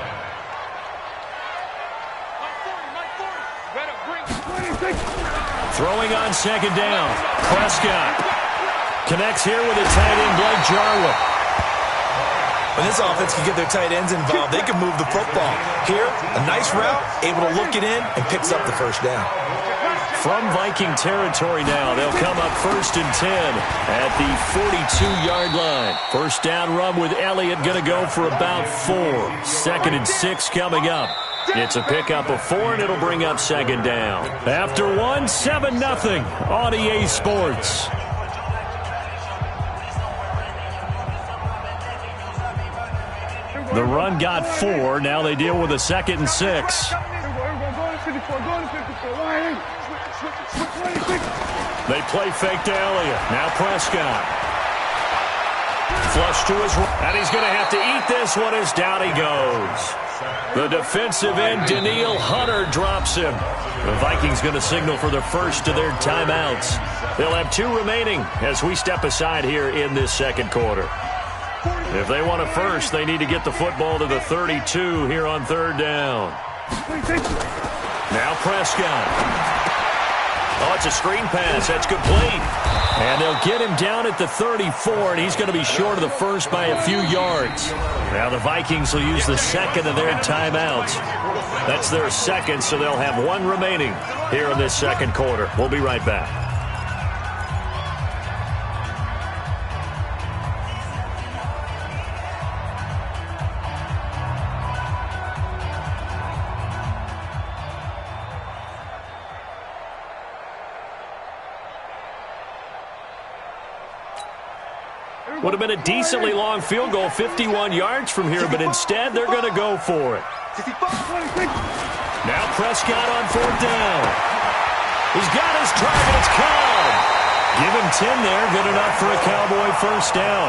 Throwing on 2nd down. Prescott connects here with a tight end, Blake Jarwin. When this offense can get their tight ends involved, they can move the football. Here, a nice route, able to look it in, and picks up the 1st down. From Viking territory now, they'll come up 1st and 10 at the 42-yard line. 1st down run with Elliott going to go for about 4. 2nd and 6 coming up. It's a pickup of 4, and it'll bring up 2nd down. After 1, 7-0 on EA Sports. The run got 4. Now they deal with a 2nd and 6. They play fake to Elliott. Now Prescott. Flush to his right. And he's going to have to eat this one as down he goes. The defensive end, Danielle Hunter, drops him. The Vikings going to signal for the first of their timeouts. They'll have 2 remaining as we step aside here in this 2nd quarter. If they want a first, they need to get the football to the 32 here on 3rd down. Now Prescott. Oh, it's a screen pass. That's complete. And they'll get him down at the 34, and he's going to be short of the first by a few yards. Now the Vikings will use the 2nd of their timeouts. That's their 2nd, so they'll have 1 remaining here in this 2nd quarter. We'll be right back. Would have been a decently long field goal, 51 yards from here, but instead they're going to go for it. Now Prescott on 4th down. He's got his target. It's Cobb. Give him 10 there. Good enough for a Cowboy 1st down.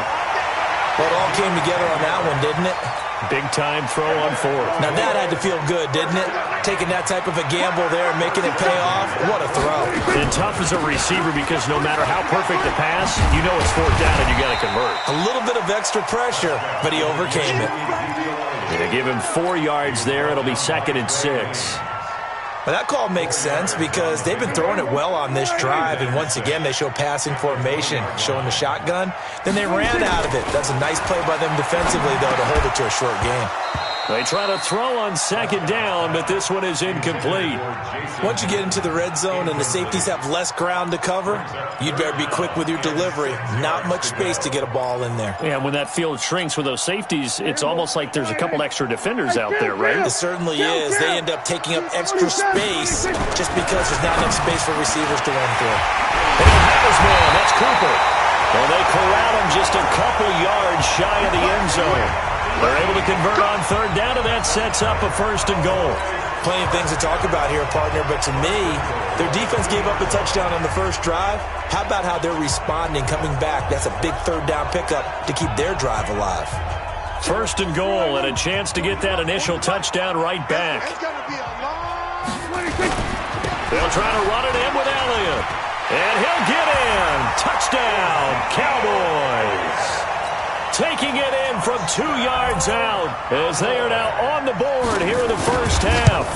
Well, it all came together on that one, didn't it? Big-time throw on 4th. Now that had to feel good, didn't it? Taking that type of a gamble there and making it pay off. What a throw. And tough as a receiver because no matter how perfect the pass, you know it's 4th down and you got to convert. A little bit of extra pressure, but he overcame it. They give him 4 yards there. It'll be 2nd and 6. Well, that call makes sense because they've been throwing it well on this drive, and once again they show passing formation, showing the shotgun. Then they ran out of it. That's a nice play by them defensively, though, to hold it to a short game. They try to throw on 2nd down, but this one is incomplete. Once you get into the red zone and the safeties have less ground to cover, you'd better be quick with your delivery. Not much space to get a ball in there. Yeah, when that field shrinks with those safeties, it's almost like there's a couple extra defenders out there, right? It certainly is. They end up taking up extra space just because there's not enough space for receivers to run through. And he has one. That's Cooper. Well, they corral him just a couple yards shy of the end zone. They're able to convert on 3rd down, and that sets up a 1st and goal. Plenty of things to talk about here, partner, but to me, their defense gave up a touchdown on the first drive. How about how they're responding, coming back? That's a big 3rd down pickup to keep their drive alive. 1st and goal, and a chance to get that initial touchdown right back. They'll try to run it in with Elliott, and he'll get in. Touchdown, Cowboys. taking it in from 2 yards out as they are now on the board here in the first half.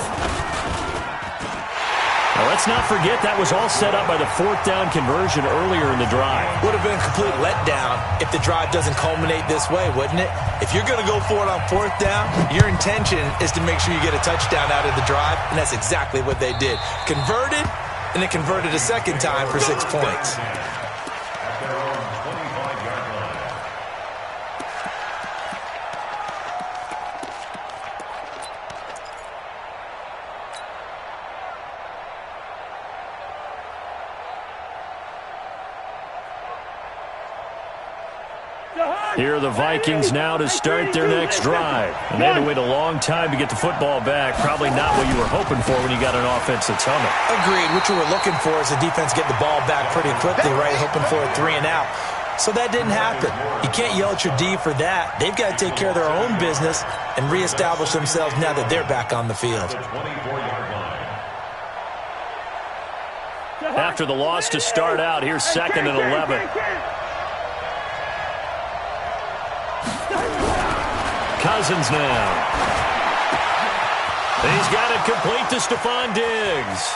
Now, let's not forget that was all set up by the 4th down conversion earlier in the drive. Would have been a complete letdown if the drive doesn't culminate this way, wouldn't it? If you're going to go for it on 4th down, your intention is to make sure you get a touchdown out of the drive, and that's exactly what they did. Converted, and then converted a second time for 6 points. At their own 25-yard line. Here are the Vikings now to start their next drive. And they had to wait a long time to get the football back. Probably not what you were hoping for when you got an offense that's humming. Agreed. What you were looking for is the defense get the ball back pretty quickly, right? Hoping for a 3 and out. So that didn't happen. You can't yell at your D for that. They've got to take care of their own business and reestablish themselves now that they're back on the field. After the loss to start out, here's 2nd and 11. Cousins now. He's got it complete to Stephon Diggs.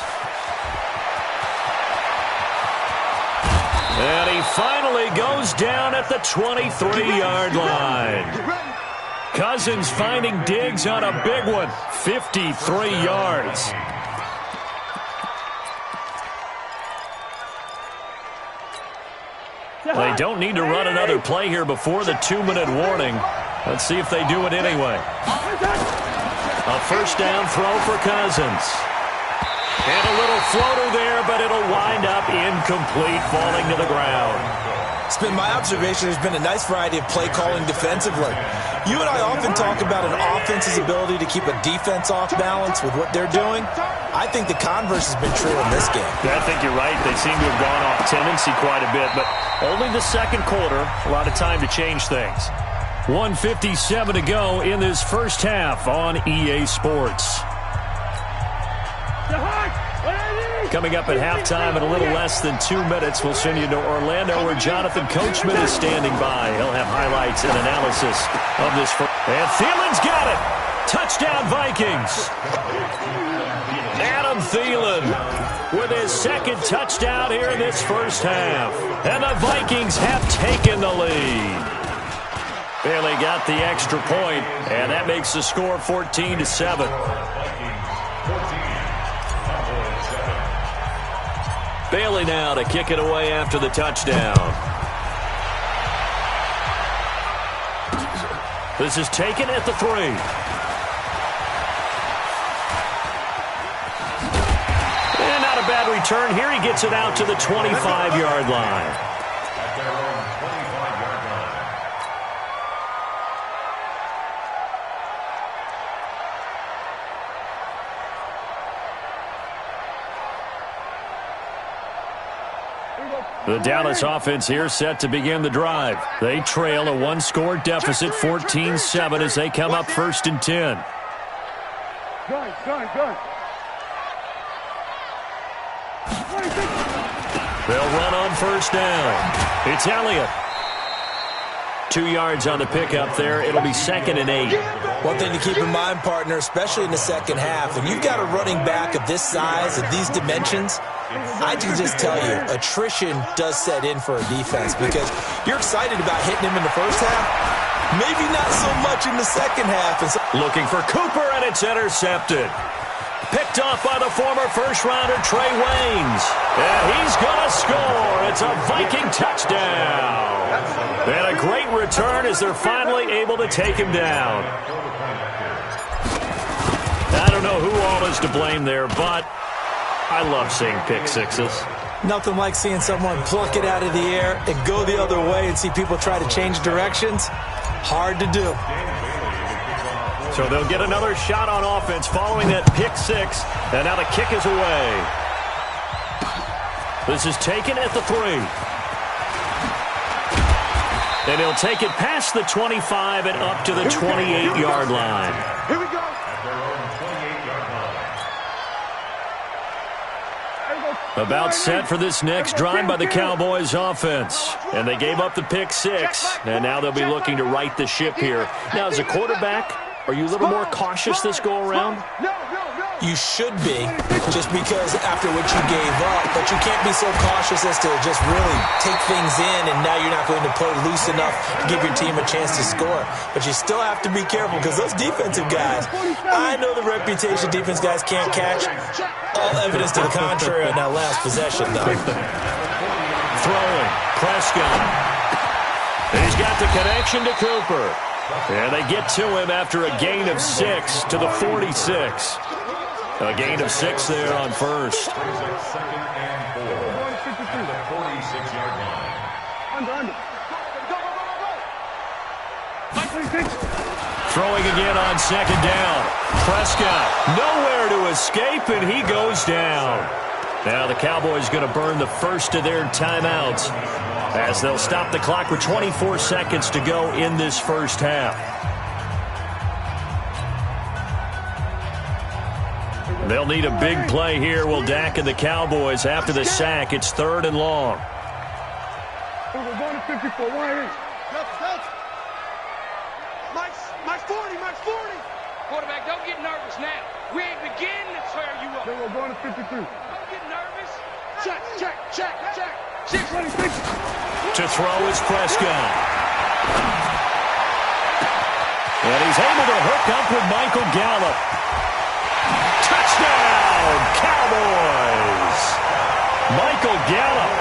And he finally goes down at the 23-yard line. Cousins finding Diggs on a big one, 53 yards. They don't need to run another play here before the 2-minute warning. Let's see if they do it anyway. A first down throw for Cousins. And a little floater there, but it'll wind up incomplete, falling to the ground. It's been my observation there's been a nice variety of play calling defensively. You and I often talk about an offense's ability to keep a defense off balance with what they're doing. I think the converse has been true in this game. Yeah, I think you're right. They seem to have gone off tendency quite a bit, but only the second quarter, a lot of time to change things. 1:57 to go in this first half on EA Sports. Coming up at halftime in a little less than 2 minutes, we'll send you to Orlando where Jonathan Coachman is standing by. He'll have highlights and analysis of this. And Thielen's got it. Touchdown Vikings. Adam Thielen with his second touchdown here in this first half. And the Vikings have taken the lead. Bailey got the extra point, and that makes the score 14-7. Bailey now to kick it away after the touchdown. This is taken at the 3. And not a bad return here. He gets it out to the 25-yard line. At their own 25-yard line. The Dallas offense here set to begin the drive. They trail a 1-score deficit, 14-7, as they come up 1st and 10. They'll run on 1st down. It's Elliott. 2 yards on the pickup there. It'll be 2nd and 8. One thing to keep in mind, partner, especially in the second half, when you've got a running back of this size, of these dimensions, I can just tell you, attrition does set in for a defense because you're excited about hitting him in the first half, maybe not so much in the second half. And so looking for Cooper, and it's intercepted. Picked off by the former first-rounder Trey Waynes. And he's going to score. It's a Viking touchdown. And a great return as they're finally able to take him down. I don't know who all is to blame there, but I love seeing pick sixes. Nothing like seeing someone pluck it out of the air and go the other way and see people try to change directions. Hard to do. So they'll get another shot on offense following that pick six. And now the kick is away. This is taken at the 3. And he'll take it past the 25 and up to the 28-yard line. Here we go. At their own 28-yard line. There we go. About set for this next drive by the Cowboys offense. And they gave up the pick 6, and now they'll be looking to right the ship here. Now, as a quarterback, are you a little more cautious this go-around? You should be, just because after what you gave up, but you can't be so cautious as to just really take things in, and now you're not going to play loose enough to give your team a chance to score. But you still have to be careful, because those defensive guys, I know the reputation defense guys can't catch. All evidence to the contrary on that last possession, though. Throwing, Prescott. He's got the connection to Cooper. And they get to him after a gain of 6 to the 46. A gain of 6 there on first. Second and 4 at the 46-yard line. Throwing again on second down. Prescott nowhere to escape, and he goes down. Now the Cowboys going to burn the first of their timeouts as they'll stop the clock with 24 seconds to go in this first half. They'll need a big play here. Will Dak and the Cowboys after the sack. It's 3rd and long. We're going to 54. 1 inch. Mike 40. Quarterback, don't get nervous now. We ain't beginning to tear you up. Then we're going to 53. Don't get nervous. Check. 626. To throw is Prescott. And he's able to hook up with Michael Gallup. Touchdown, Cowboys! Michael Gallup,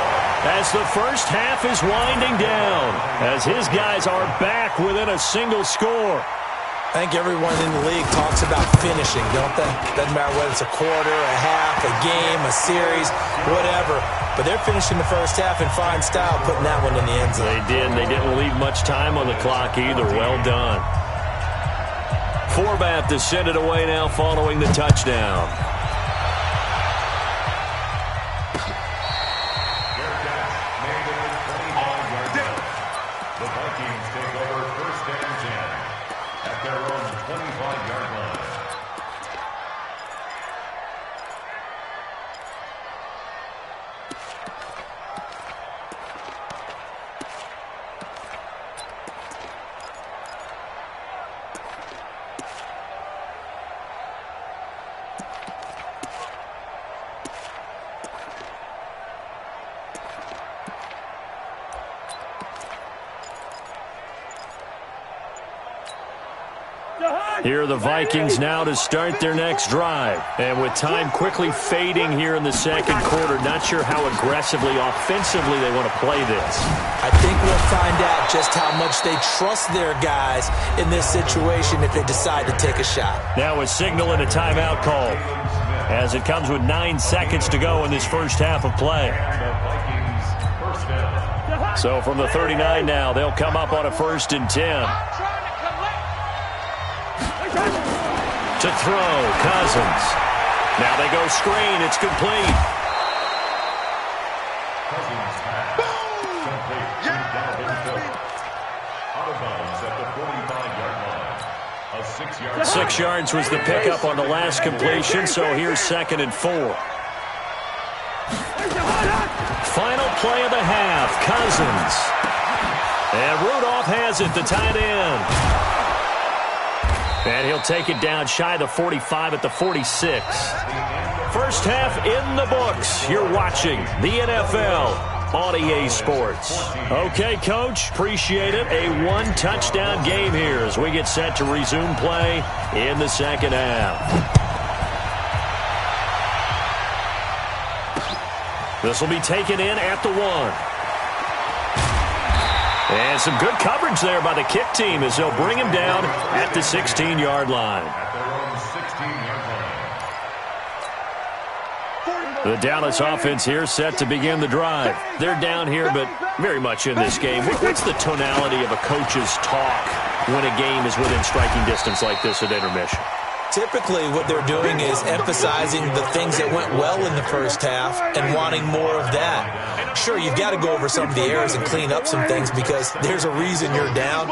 as the first half is winding down, as his guys are back within a single score. I think everyone in the league talks about finishing, don't they? Doesn't matter whether it's a quarter, a half, a game, a series, whatever. But they're finishing the first half in fine style, putting that one in the end zone. They did. They didn't leave much time on the clock either. Well done. Forbath to send it away now following the touchdown. The Vikings take over 1st and 10 at their own 25-yard line. Here are the Vikings now to start their next drive. And with time quickly fading here in the second quarter, not sure how aggressively, offensively they want to play this. I think we'll find out just how much they trust their guys in this situation if they decide to take a shot. Now a signal and a timeout call as it comes with 9 seconds to go in this first half of play. So from the 39 now, they'll come up on a 1st and 10. To throw, Cousins. Now they go screen. It's complete. Cousins pass. Complete. Out of bounds at the 45-yard line. A 6-yard. 6 yards was the pickup on the last completion, so here's 2nd and 4. Final play of the half, Cousins. And Rudolph has it, the tight end. And he'll take it down shy of the 45 at the 46. First half in the books. You're watching the NFL on EA Sports. Okay, Coach, appreciate it. A 1-touchdown game here as we get set to resume play in the second half. This will be taken in at the 1. And some good coverage there by the kick team as they'll bring him down at the 16-yard line. The Dallas offense here set to begin the drive. They're down here, but very much in this game. What's the tonality of a coach's talk when a game is within striking distance like this at intermission? Typically, what they're doing is emphasizing the things that went well in the first half and wanting more of that. Sure, you've got to go over some of the errors and clean up some things because there's a reason you're down.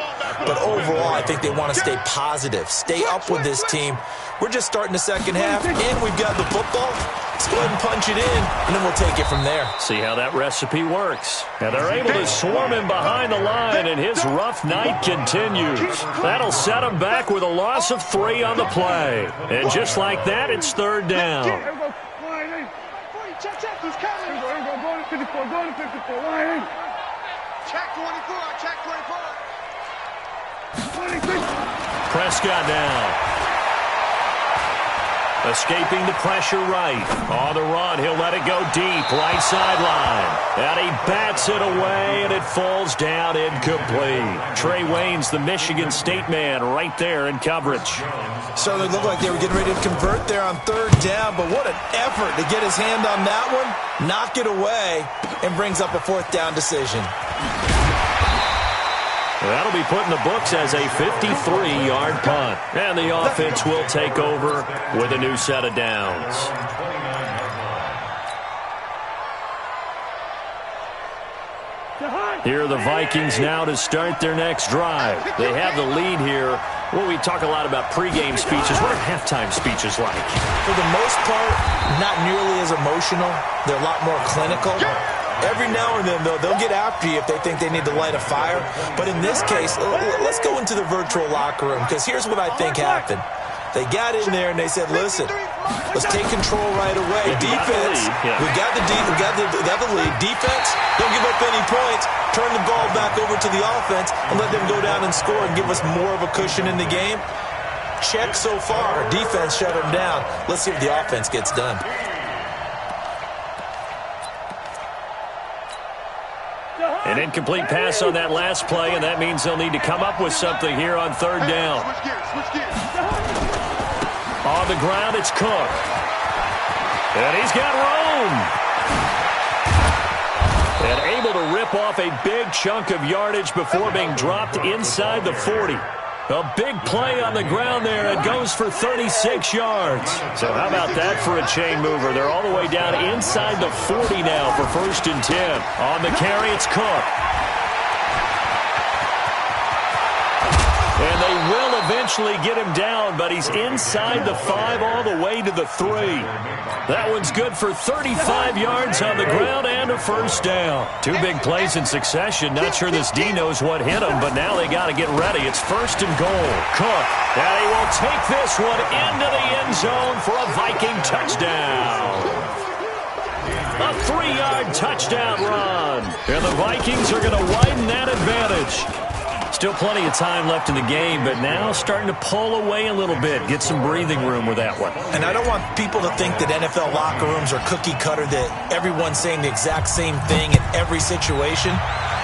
But overall, I think they want to stay positive, stay up with this team. We're just starting the second half, and we've got the football. Let's go ahead and punch it in, and then we'll take it from there. See how that recipe works. And they're able to swarm him behind the line, and his rough night continues. That'll set him back with a loss of 3 on the play. And just like that, it's third down. Check, who's coming? Go to 54, go to 54, line. Check 24, check 24. Prescott down. Escaping the pressure right. On the run, he'll let it go deep, right sideline. And he bats it away, and it falls down incomplete. Trey Wayne's the Michigan State man right there in coverage. Certainly looked like they were getting ready to convert there on third down, but what an effort to get his hand on that one, knock it away, and brings up a fourth down decision. That'll be put in the books as a 53-yard punt. And the offense will take over with a new set of downs. Here are the Vikings now to start their next drive. They have the lead here. Well, we talk a lot about pregame speeches. What are halftime speeches like? For the most part, not nearly as emotional. They're a lot more clinical. Every now and then, though, they'll get after you if they think they need to light a fire. But in this case, let's go into the virtual locker room, because here's what I think happened. They got in there and they said, listen, let's take control right away. Defense, we got the lead. Defense, don't give up any points. Turn the ball back over to the offense and let them go down and score and give us more of a cushion in the game. Check so far. Defense shut them down. Let's see if the offense gets done. An incomplete pass on that last play, and that means they'll need to come up with something here on third down. On the ground, it's Cook. And he's got room. And able to rip off a big chunk of yardage before being dropped inside the 40. A big play on the ground there. It goes for 36 yards. So how about that for a chain mover? They're all the way down inside the 40 now for 1st and 10. On the carry, it's Cook. And they will eventually get him down, but he's inside the 5 all the way to the 3. That one's good for 35 yards on the ground and a 1st down. 2 big plays in succession. Not sure this D knows what hit him, but now they got to get ready. It's 1st and goal. Cook, and he will take this one into the end zone for a Viking touchdown. A 3-yard touchdown run. And the Vikings are going to widen that advantage. Still plenty of time left in the game, but now starting to pull away a little bit, get some breathing room with that one. And I don't want people to think that NFL locker rooms are cookie cutter, that everyone's saying the exact same thing in every situation.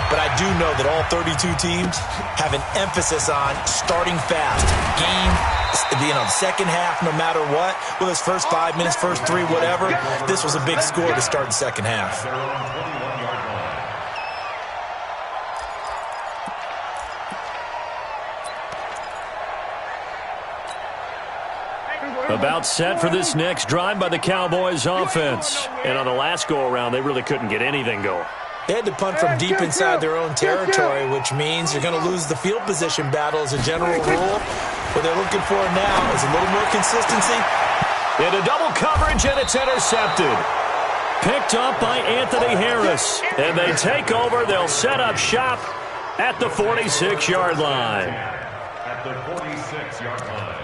But I do know that all 32 teams have an emphasis on starting fast. Game, second half, no matter what. Whether it's first 5 minutes, first 3, whatever. This was a big score to start the second half. About set for this next drive by the Cowboys offense. And on the last go-around, they really couldn't get anything going. They had to punt from deep inside their own territory, which means you're going to lose the field position battle as a general rule. What they're looking for now is a little more consistency. Into double coverage, and it's intercepted. Picked up by Anthony Harris. And they take over. They'll set up shop at the 46-yard line. At the 46-yard line.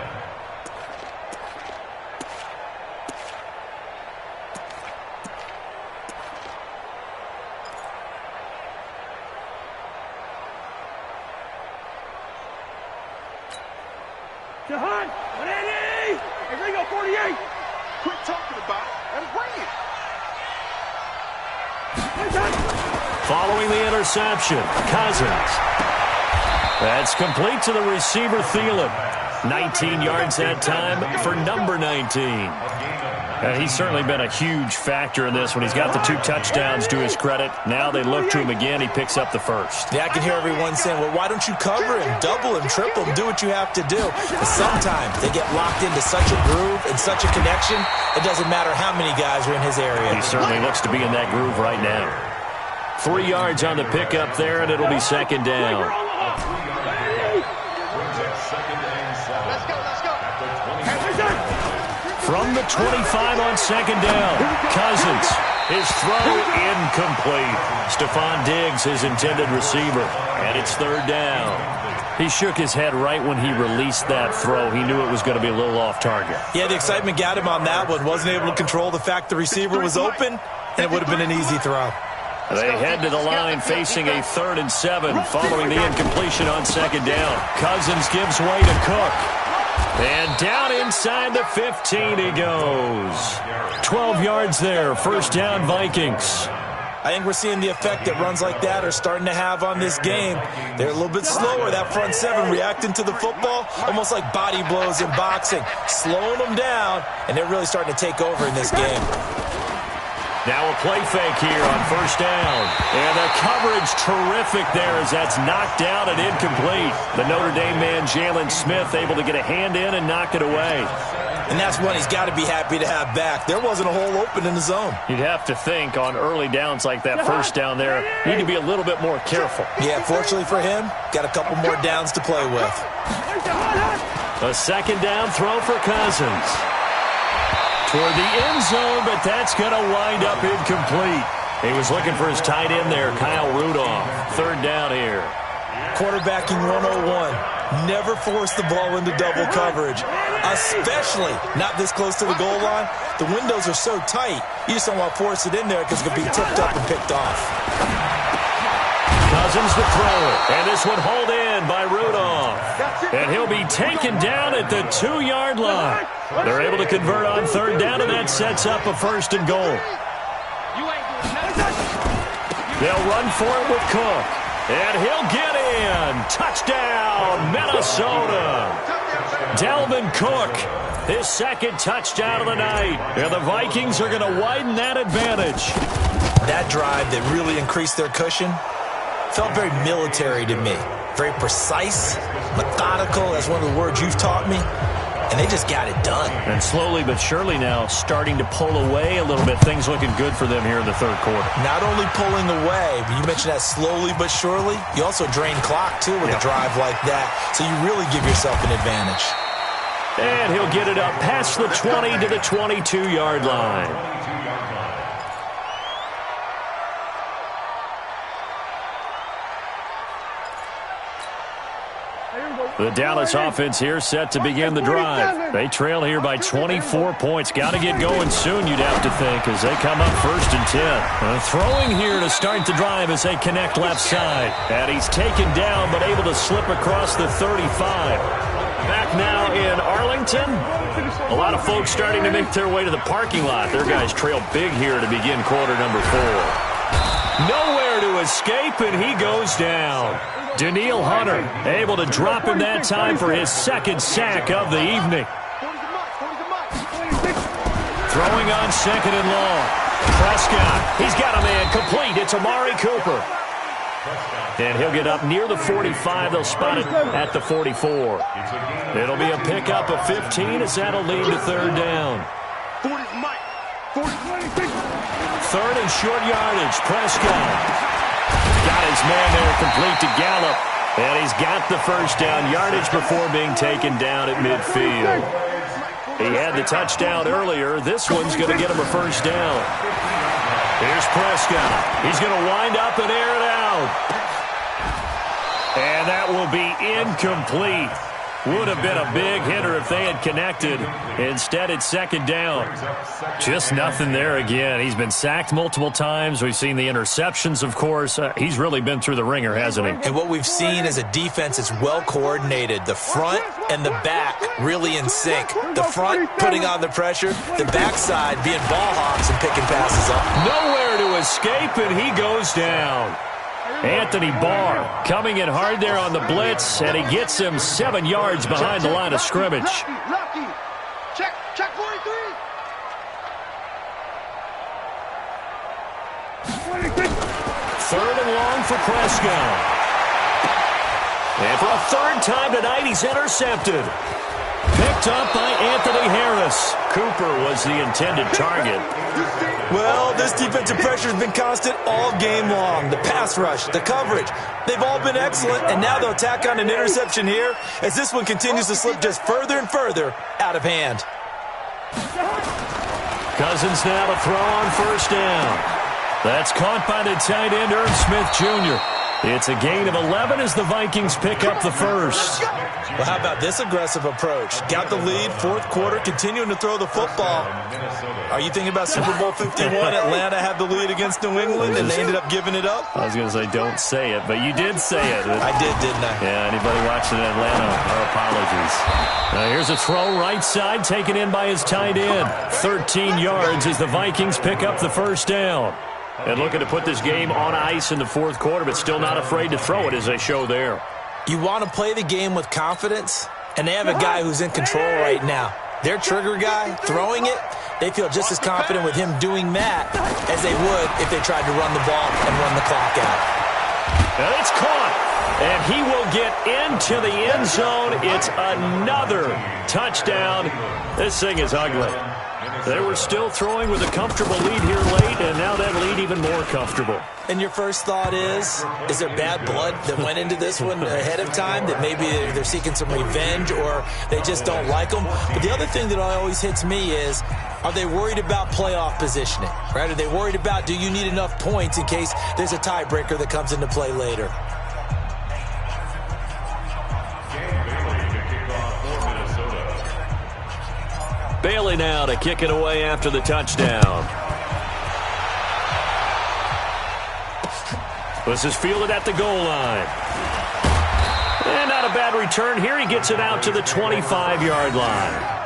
Jahan, 180! Here we go, 48! Quit talking about it. Let him bring it. Following the interception, Cousins. That's complete to the receiver, Thielen. 19 yards that time for number 19. And he's certainly been a huge factor in this one. He's got the 2 touchdowns to his credit. Now they look to him again. He picks up the 1st. Yeah, I can hear everyone saying, well, why don't you cover him, double him, triple him, do what you have to do. But sometimes they get locked into such a groove and such a connection, it doesn't matter how many guys are in his area. He certainly looks to be in that groove right now. 3 yards on the pickup there, and it'll be 2nd down. From the 25 on second down. Cousins. His throw incomplete. Stephon Diggs, his intended receiver. And it's third down. He shook his head right when he released that throw. He knew it was going to be a little off target. Yeah, the excitement got him on that one. Wasn't able to control the fact the receiver was open, and it would have been an easy throw. They head to the line facing a 3rd and 7 following the incompletion on second down. Cousins gives way to Cook. And down inside the 15 he goes. 12 yards there. First down, Vikings. I think we're seeing the effect that runs like that are starting to have on this game. They're a little bit slower, that front 7, reacting to the football, almost like body blows in boxing, slowing them down, and they're really starting to take over in this game. Now a play fake here on first down. And the coverage terrific there as that's knocked down and incomplete. The Notre Dame man, Jalen Smith, able to get a hand in and knock it away. And that's one he's got to be happy to have back. There wasn't a hole open in the zone. You'd have to think on early downs like that first down there, need to be a little bit more careful. Yeah, fortunately for him, got a couple more downs to play with. A second down throw for Cousins. Toward the end zone, but that's going to wind up incomplete. He was looking for his tight end there, Kyle Rudolph. Third down here. Quarterbacking 101. Never force the ball into double coverage, especially not this close to the goal line. The windows are so tight, you just don't want to force it in there because it could be tipped up and picked off. Cousins to throw it, and this one hauled in by Rudolph. And he'll be taken down at the 2-yard line. They're able to convert on third down, and that sets up a 1st and goal. They'll run for it with Cook. And he'll get in. Touchdown, Minnesota. Dalvin Cook, his 2nd touchdown of the night. And the Vikings are going to widen that advantage. That drive that really increased their cushion felt very military to me. Very precise, methodical, that's one of the words you've taught me. And they just got it done. And slowly but surely now starting to pull away a little bit. Things looking good for them here in the 3rd quarter. Not only pulling away, but you mentioned that slowly but surely. You also drain clock, too, with a drive like that. So you really give yourself an advantage. And he'll get it up past the 20 to the 22-yard line. The Dallas offense here set to begin the drive. They trail here by 24 points. Got to get going soon, you'd have to think, as they come up 1st and 10. Throwing here to start the drive as they connect left side. And he's taken down but able to slip across the 35. Back now in Arlington. A lot of folks starting to make their way to the parking lot. Their guys trail big here to begin quarter number 4. Nowhere to escape, and he goes down. Daniil Hunter able to drop him that time for his 2nd sack of the evening. Throwing on 2nd and long. Prescott, he's got a man complete. It's Amari Cooper. And he'll get up near the 45. They'll spot it at the 44. It'll be a pickup of 15 as that'll lead to 3rd down. 3rd and short yardage. Prescott. Got his man there complete to Gallup. And he's got the 1st down yardage before being taken down at midfield. He had the touchdown earlier. This one's going to get him a 1st down. Here's Prescott. He's going to wind up and air it out. And that will be incomplete. Would have been a big hitter if they had connected. Instead, it's 2nd down. Just nothing there again. He's been sacked multiple times. We've seen the interceptions, of course. He's really been through the ringer, hasn't he? And what we've seen is a defense that's well coordinated. The front and the back really in sync. The front putting on the pressure. The backside being ball hawks and picking passes up. Nowhere to escape, and he goes down. Anthony Barr coming in hard there on the blitz, and he gets him 7 yards behind the line of scrimmage. Lucky. Check 43. 3rd and long for Prescott. And for a 3rd time tonight, he's intercepted. Picked up by Anthony Harris. Cooper was the intended target. Well, this defensive pressure has been constant all game long. The pass rush, the coverage, they've all been excellent, and now they'll tack on an interception here as this one continues to slip just further and further out of hand. Cousins now to throw on first down. That's caught by the tight end, Irv Smith Jr. It's a gain of 11 as the Vikings pick up the first. Well, how about this aggressive approach? Got the lead, fourth quarter, continuing to throw the football. Are you thinking about Super Bowl 51? Atlanta had the lead against New England, and they ended up giving it up? I was going to say, don't say it, but you did say it. I did, didn't I? Yeah, anybody watching in Atlanta, our apologies. Here's a throw right side, taken in by his tight end. 13 yards as the Vikings pick up the first down. And looking to put this game on ice in the fourth quarter, but still not afraid to throw it as they show there. You want to play the game with confidence, and they have a guy who's in control right now. Their trigger guy, throwing it, they feel just as confident with him doing that as they would if they tried to run the ball and run the clock out. And it's caught, and he will get into the end zone. It's another touchdown. This thing is ugly. They were still throwing with a comfortable lead here late, and now that lead even more comfortable. And your first thought is there bad blood that went into this one ahead of time, that maybe they're seeking some revenge or they just don't like them? But the other thing that always hits me is, are they worried about playoff positioning? Right? Are they worried about, do you need enough points in case there's a tiebreaker that comes into play later? Bailey now to kick it away after the touchdown. This is fielded at the goal line. And not a bad return here. He gets it out to the 25-yard line.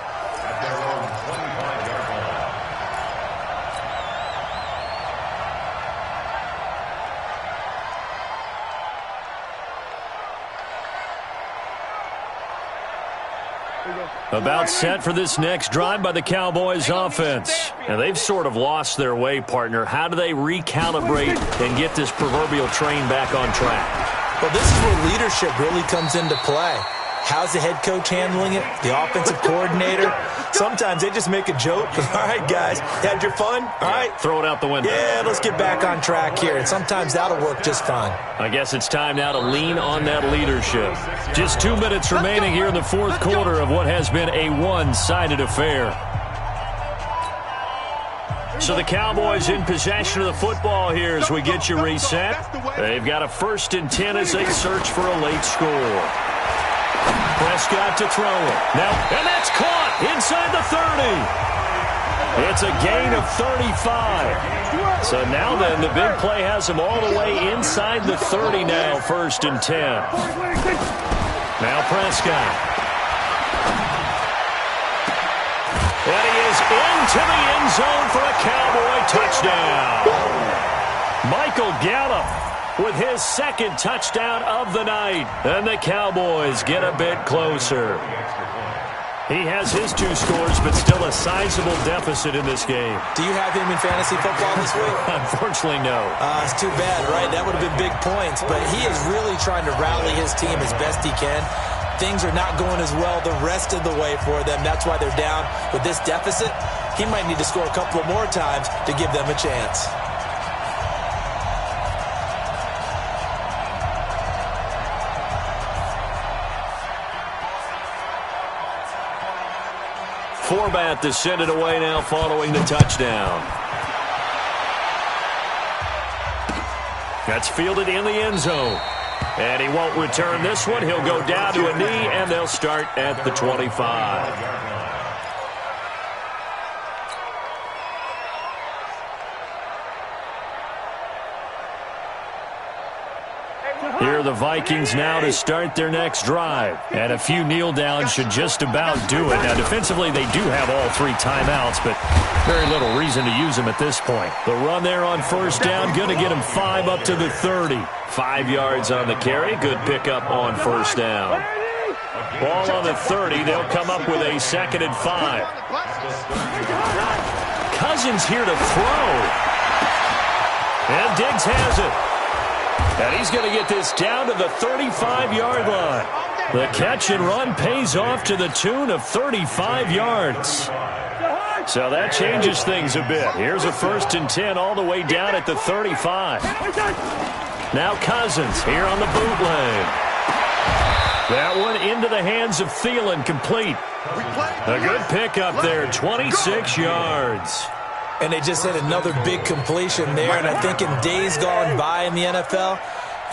About set for this next drive by the Cowboys offense. And they've sort of lost their way, partner. How do they recalibrate and get this proverbial train back on track? Well, this is where leadership really comes into play. How's the head coach handling it? The offensive coordinator? Sometimes they just make a joke. All right, guys, had your fun? All right. Throw it out the window. Yeah, let's get back on track here. And sometimes that'll work just fine. I guess it's time now to lean on that leadership. Just 2 minutes remaining here in the fourth quarter of what has been a one-sided affair. So the Cowboys in possession of the football here as we get you reset. They've got a 1st and 10 as they search for a late score. Prescott to throw it. Now, and that's caught inside the 30. It's a gain of 35. So now then, the big play has him all the way inside the 30 now, 1st and 10. Now Prescott. And he is into the end zone for a Cowboy touchdown. Michael Gallup with his 2nd touchdown of the night. And the Cowboys get a bit closer. He has his 2 scores, but still a sizable deficit in this game. Do you have him in fantasy football this week? Unfortunately, no. It's too bad, right? That would have been big points. But he is really trying to rally his team as best he can. Things are not going as well the rest of the way for them. That's why they're down with this deficit. He might need to score a couple of more times to give them a chance. Forbat to send it away now following the touchdown. That's fielded in the end zone. And he won't return this one. He'll go down to a knee, and they'll start at the 25. Here are the Vikings now to start their next drive. And a few kneel downs should just about do it. Now, defensively, they do have all 3 timeouts, but very little reason to use them at this point. The run there on first down, going to get him 5 up to the 30. 5 yards on the carry. Good pickup on first down. Ball on the 30. They'll come up with a 2nd and 5. Cousins here to throw. And Diggs has it. And he's going to get this down to the 35-yard line. The catch and run pays off to the tune of 35 yards. So that changes things a bit. Here's a 1st and 10 all the way down at the 35. Now Cousins here on the bootleg. That one into the hands of Thielen, complete. A good pickup there, 26 yards. And they just hit another big completion there. And I think in days gone by in the NFL,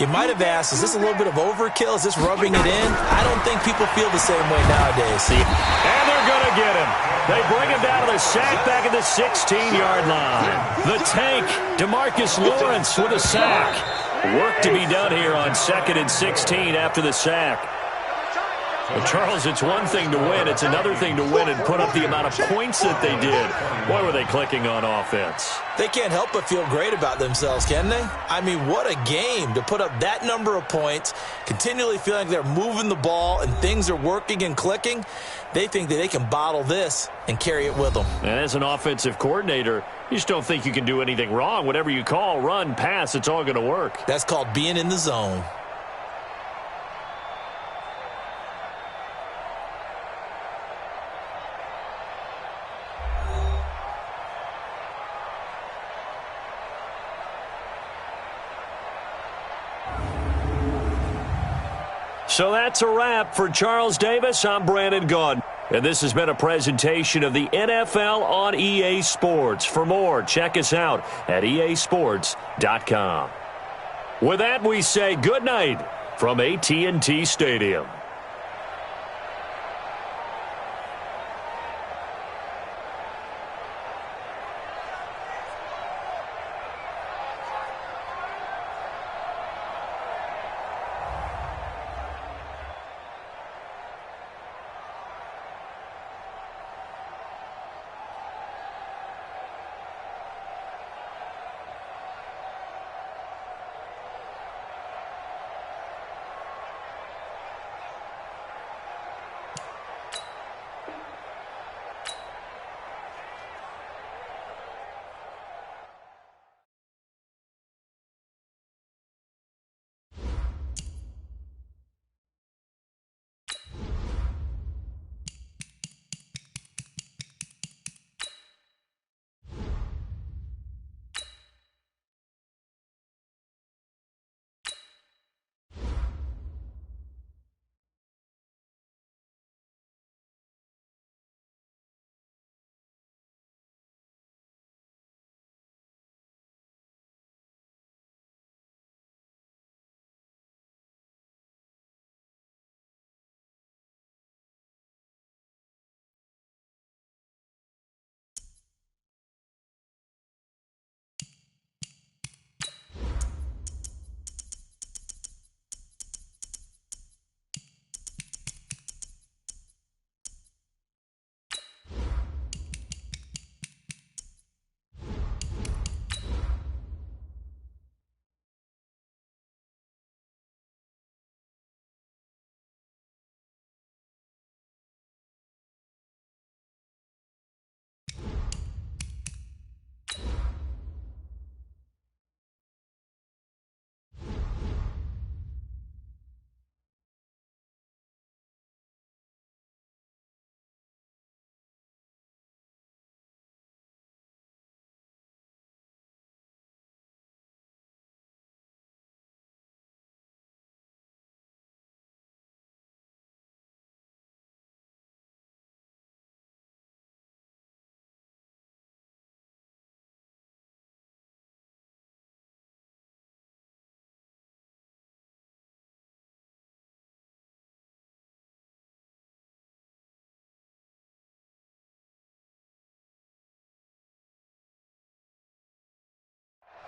you might have asked, is this a little bit of overkill? Is this rubbing it in? I don't think people feel the same way nowadays. And they're going to get him. They bring him down to the sack back at the 16-yard line. The tank, DeMarcus Lawrence with a sack. Work to be done here on 2nd and 16 after the sack. Well, Charles, it's one thing to win. It's another thing to win and put up the amount of points that they did. Boy, were they clicking on offense. They can't help but feel great about themselves, can they? I mean, what a game to put up that number of points, continually feeling like they're moving the ball and things are working and clicking. They think that they can bottle this and carry it with them. And as an offensive coordinator, you just don't think you can do anything wrong. Whatever you call, run, pass, it's all going to work. That's called being in the zone. So that's a wrap for Charles Davis. I'm Brandon Gaudin. And this has been a presentation of the NFL on EA Sports. For more, check us out at easports.com. With that, we say good night from AT&T Stadium.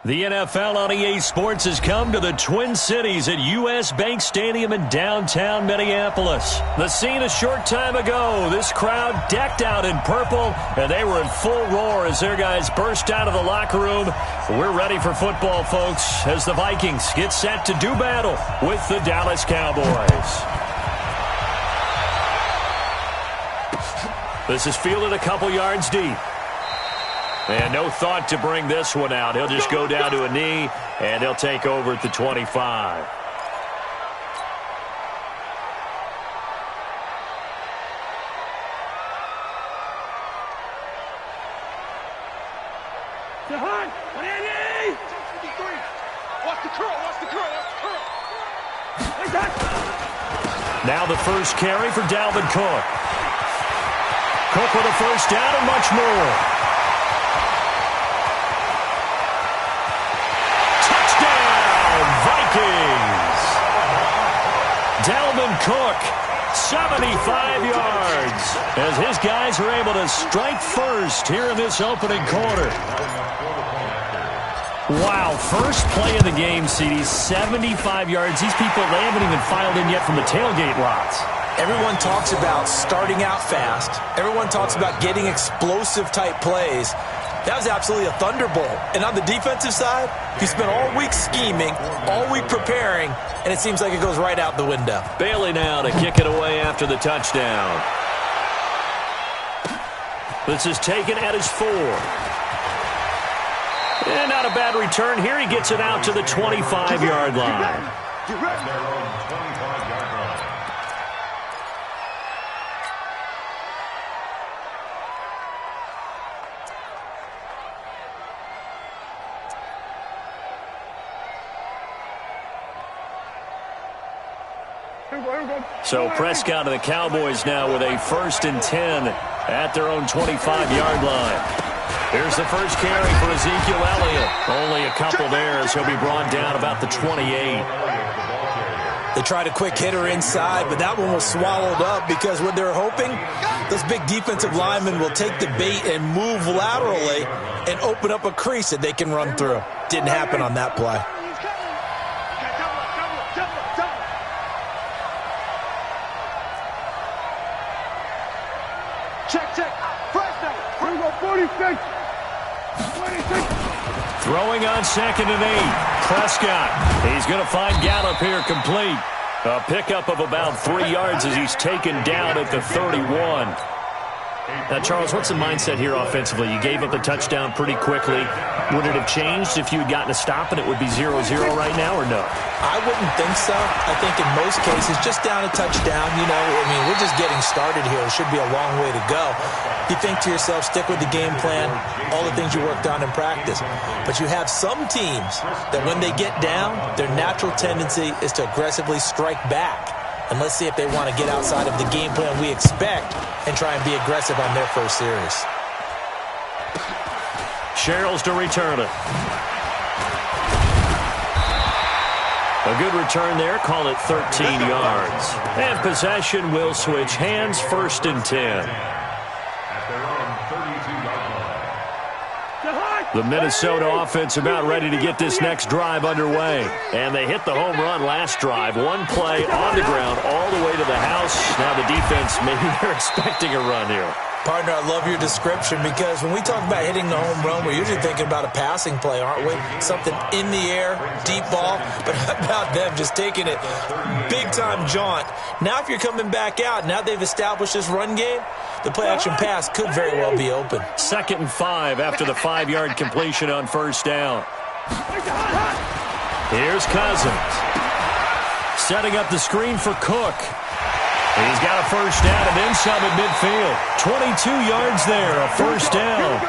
The NFL on EA Sports has come to the Twin Cities at U.S. Bank Stadium in downtown Minneapolis. The scene a short time ago, this crowd decked out in purple, and they were in full roar as their guys burst out of the locker room. We're ready for football, folks, as the Vikings get set to do battle with the Dallas Cowboys. This is fielded a couple yards deep. And no thought to bring this one out. He'll just go down to a knee, and he'll take over at the 25. Now the first carry for Dalvin Cook. Cook with a first down and much more. Touchdown, Vikings! Dalvin Cook, 75 yards, as his guys are able to strike first here in this opening quarter. Wow, first play of the game, CD, 75 yards. These people, they haven't even filed in yet from the tailgate lots. Everyone talks about starting out fast. Everyone talks about getting explosive-type plays. That was absolutely a thunderbolt. And on the defensive side, you spent all week scheming, all week preparing, and it seems like it goes right out the window. Bailey now to kick it away after the touchdown. This is taken at his 4. And not a bad return here. He gets it out to the 25-yard line. Their own 25-yard line. So Prescott and the Cowboys now with a 1st and 10 at their own 25-yard line. Here's the first carry for Ezekiel Elliott. Only a couple there as he'll be brought down about the 28. They tried a quick hitter inside, but that one was swallowed up because what they're hoping, those big defensive linemen will take the bait and move laterally and open up a crease that they can run through. Didn't happen on that play. Check. Fresh now. Here we go, 46. 26. Throwing on 2nd and 8. Prescott. He's going to find Gallup here complete. A pickup of about 3 yards as he's taken down at the 31. Now, Charles, what's the mindset here offensively? You gave up the touchdown pretty quickly. Would it have changed if you had gotten a stop and it would be 0-0 right now, or no? I wouldn't think so. I think in most cases, just down a touchdown, we're just getting started here. It should be a long way to go. You think to yourself, stick with the game plan, all the things you worked on in practice. But you have some teams that when they get down, their natural tendency is to aggressively strike back. And let's see if they want to get outside of the game plan we expect and try and be aggressive on their first series. Sherrills to return it. A good return there. Call it 13 yards. And possession will switch hands. 1st and 10. At their own 32-yard line. The Minnesota offense about ready to get this next drive underway. And they hit the home run last drive. One play on the ground all the way to the house. Now the defense, maybe they're expecting a run here. Partner, I love your description because when we talk about hitting the home run, we're usually thinking about a passing play, aren't we? Something in the air, deep ball. But how about them just taking it big-time jaunt? Now if you're coming back out, now they've established this run game, the play-action pass could very well be open. 2nd and 5 after the 5-yard completion on 1st down. Here's Cousins. Setting up the screen for Cook. He's got a first down and then some at midfield. 22 yards there, a first down.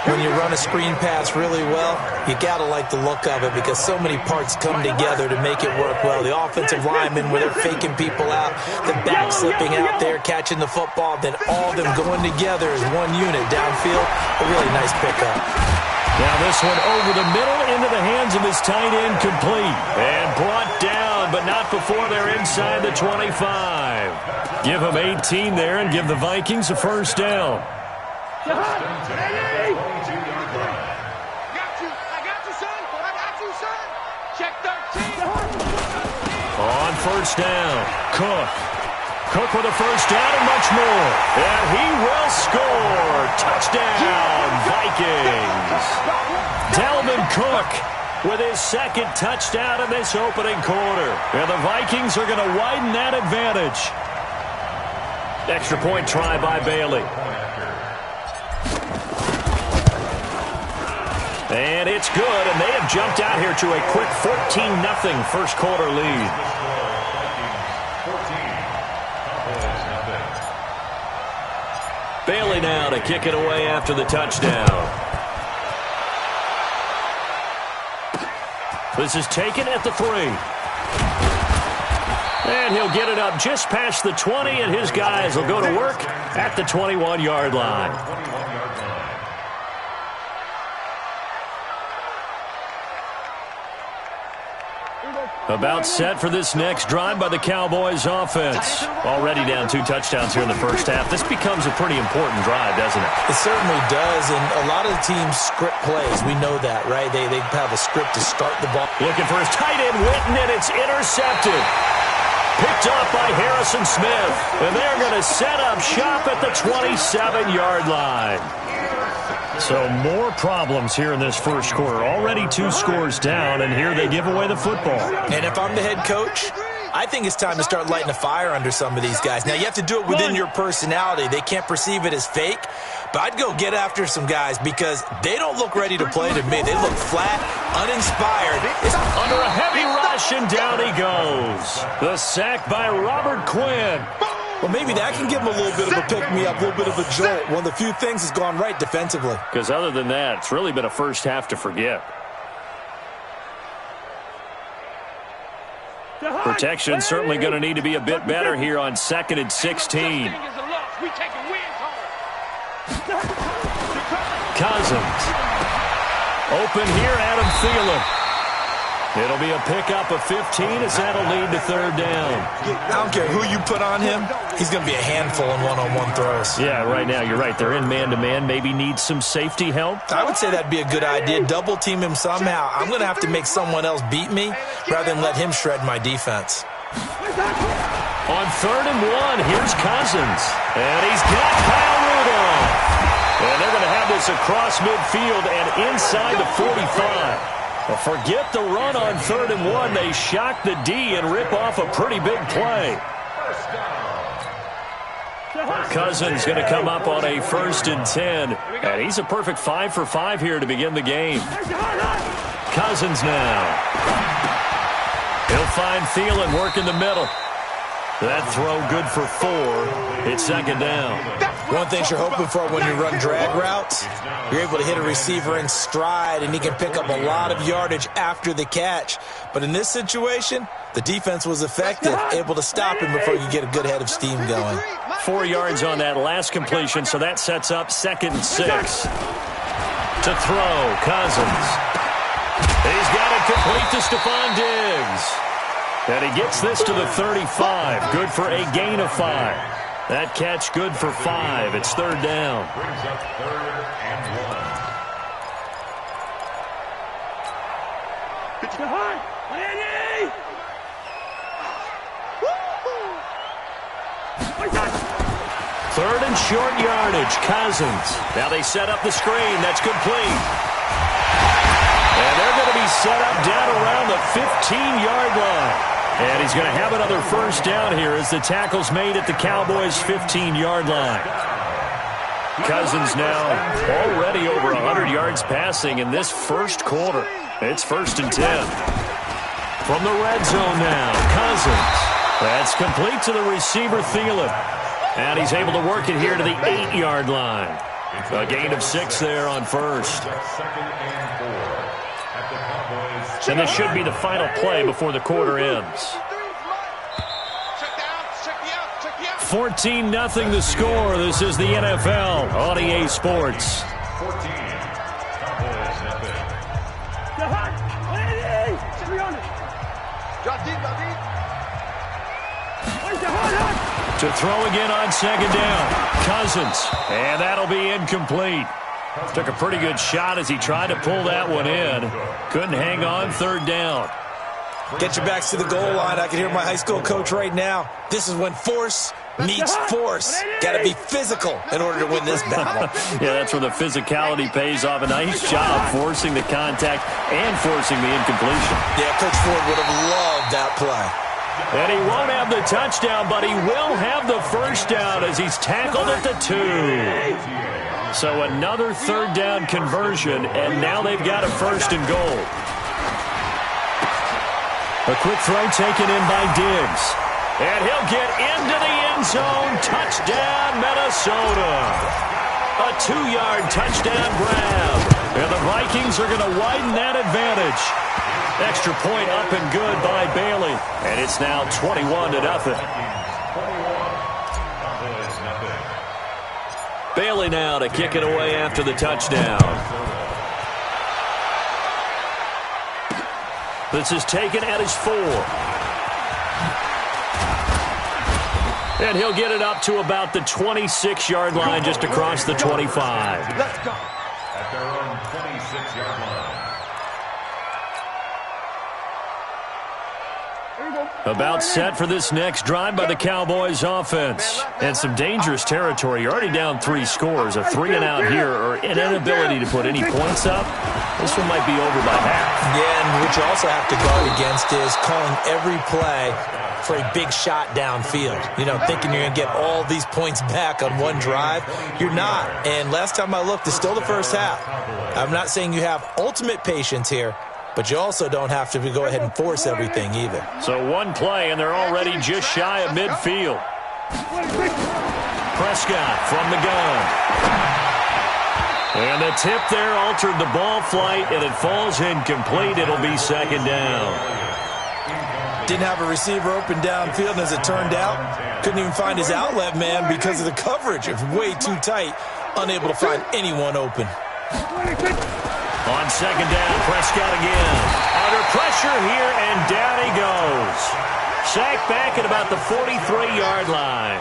When you run a screen pass really well, you got to like the look of it because so many parts come together to make it work well. The offensive linemen, where they're faking people out, the back slipping out there, catching the football, then all of them going together as one unit downfield. A really nice pickup. Now this one over the middle into the hands of his tight end, complete. And brought down, but not before they're inside the 25. Give them 18 there and give the Vikings a first down. I got you, son. Check 13. On 1st down, Cook with a first down and much more. And he will score. Touchdown, Vikings. Dalvin Cook with his 2nd touchdown in this opening quarter. And the Vikings are going to widen that advantage. Extra point try by Bailey. And it's good, and they have jumped out here to a quick 14-0 first quarter lead. Bailey now to kick it away after the touchdown. This is taken at the 3. And he'll get it up just past the 20, and his guys will go to work at the 21-yard line. About set for this next drive by the Cowboys offense. Already down 2 touchdowns here in the first half. This becomes a pretty important drive, doesn't it? It certainly does, and a lot of the teams script plays. We know that, right? They have a script to start the ball. Looking for his tight end, Witten, and it's intercepted. Picked off by Harrison Smith. And they're going to set up shop at the 27-yard line. So more problems here in this first quarter. Already 2 scores down, and here they give away the football. And if I'm the head coach, I think it's time to start lighting a fire under some of these guys. Now, you have to do it within your personality. They can't perceive it as fake. But I'd go get after some guys because they don't look ready to play to me. They look flat, uninspired. It's under a heavy rush, and down he goes. The sack by Robert Quinn. Well, maybe that can give him a little bit of a pick-me-up, a little bit of a jolt. One of the few things has gone right defensively. Because other than that, it's really been a first half to forget. Protection certainly going to need to be a bit better here on 2nd and 16. Cousins. Open here, Adam Thielen. It'll be a pickup of 15 as that'll lead to 3rd down. I don't care who you put on him. He's going to be a handful in one-on-one throws. Yeah, right now, you're right. They're in man-to-man. Maybe need some safety help. I would say that'd be a good idea. Double-team him somehow. I'm going to have to make someone else beat me rather than let him shred my defense. On 3rd and 1, here's Cousins. And he's got Kyle Rudolph. And they're going to have this across midfield and inside the 45. Well, forget the run on 3rd and 1. They shock the D and rip off a pretty big play. Cousins going to come up on a 1st and 10. And he's a perfect 5 for 5 here to begin the game. Cousins now. He'll find Thielen working the middle. That throw good for 4. It's 2nd down. One thing you're hoping for when you run drag routes, you're able to hit a receiver in stride, and he can pick up a lot of yardage after the catch. But in this situation, the defense was effective, able to stop him before you get a good head of steam going. 4 yards on that last completion, so that sets up 2nd and 6. To throw, Cousins. He's got it complete to Stephon Diggs. And he gets this to the 35. Good for a gain of 5. That catch good for 5. It's 3rd down. Brings up 3rd and 1. 3rd and short yardage. Cousins. Now they set up the screen. That's complete. And they're going to be set up down around the 15-yard line. And he's going to have another 1st down here as the tackle's made at the Cowboys' 15-yard line. Cousins now already over 100 yards passing in this first quarter. It's 1st and 10. From the red zone now, Cousins. That's complete to the receiver, Thielen. And he's able to work it here to the 8-yard line. A gain of 6 there on 1st. 2nd and 4. And this should be the final play before the quarter ends. 14-0 the score. This is the NFL on EA Sports. 14. Cowboys nothing. To throw again on 2nd down. Cousins. And that'll be incomplete. Took a pretty good shot as he tried to pull that one in. Couldn't hang on. 3rd down. Get your backs to the goal line. I can hear my high school coach right now. This is when force meets force. Got to be physical in order to win this battle. Yeah, that's where the physicality pays off. A nice job forcing the contact and forcing the incompletion. Yeah, Coach Ford would have loved that play. And he won't have the touchdown, but he will have the 1st down as he's tackled at the 2. So another 3rd down conversion, and now they've got a 1st and goal. A quick throw taken in by Diggs. And he'll get into the end zone. Touchdown, Minnesota. A 2-yard touchdown grab. And the Vikings are going to widen that advantage. Extra point up and good by Bailey. And it's now 21-0. Bailey now to kick it away after the touchdown. This is taken at his 4. And he'll get it up to about the 26-yard line, just across the 25. Let's go. At their own 26-yard line. About set for this next drive by the Cowboys offense. And some dangerous territory. You're already down 3 scores. A 3-and-out here, or an inability to put any points up. This one might be over by half. Yeah, and what you also have to guard against is calling every play for a big shot downfield. You know, thinking you're going to get all these points back on one drive. You're not. And last time I looked, it's still the first half. I'm not saying you have ultimate patience here, but you also don't have to go ahead and force everything either. So one play, and they're already just shy of midfield. Prescott from the gun. And the tip there altered the ball flight, and it falls incomplete. It'll be second down. Didn't have a receiver open downfield, and as it turned out, couldn't even find his outlet man because of the coverage. It was way too tight, unable to find anyone open. On second down, Prescott again. Under pressure here, and down he goes. Sacked back at about the 43-yard line.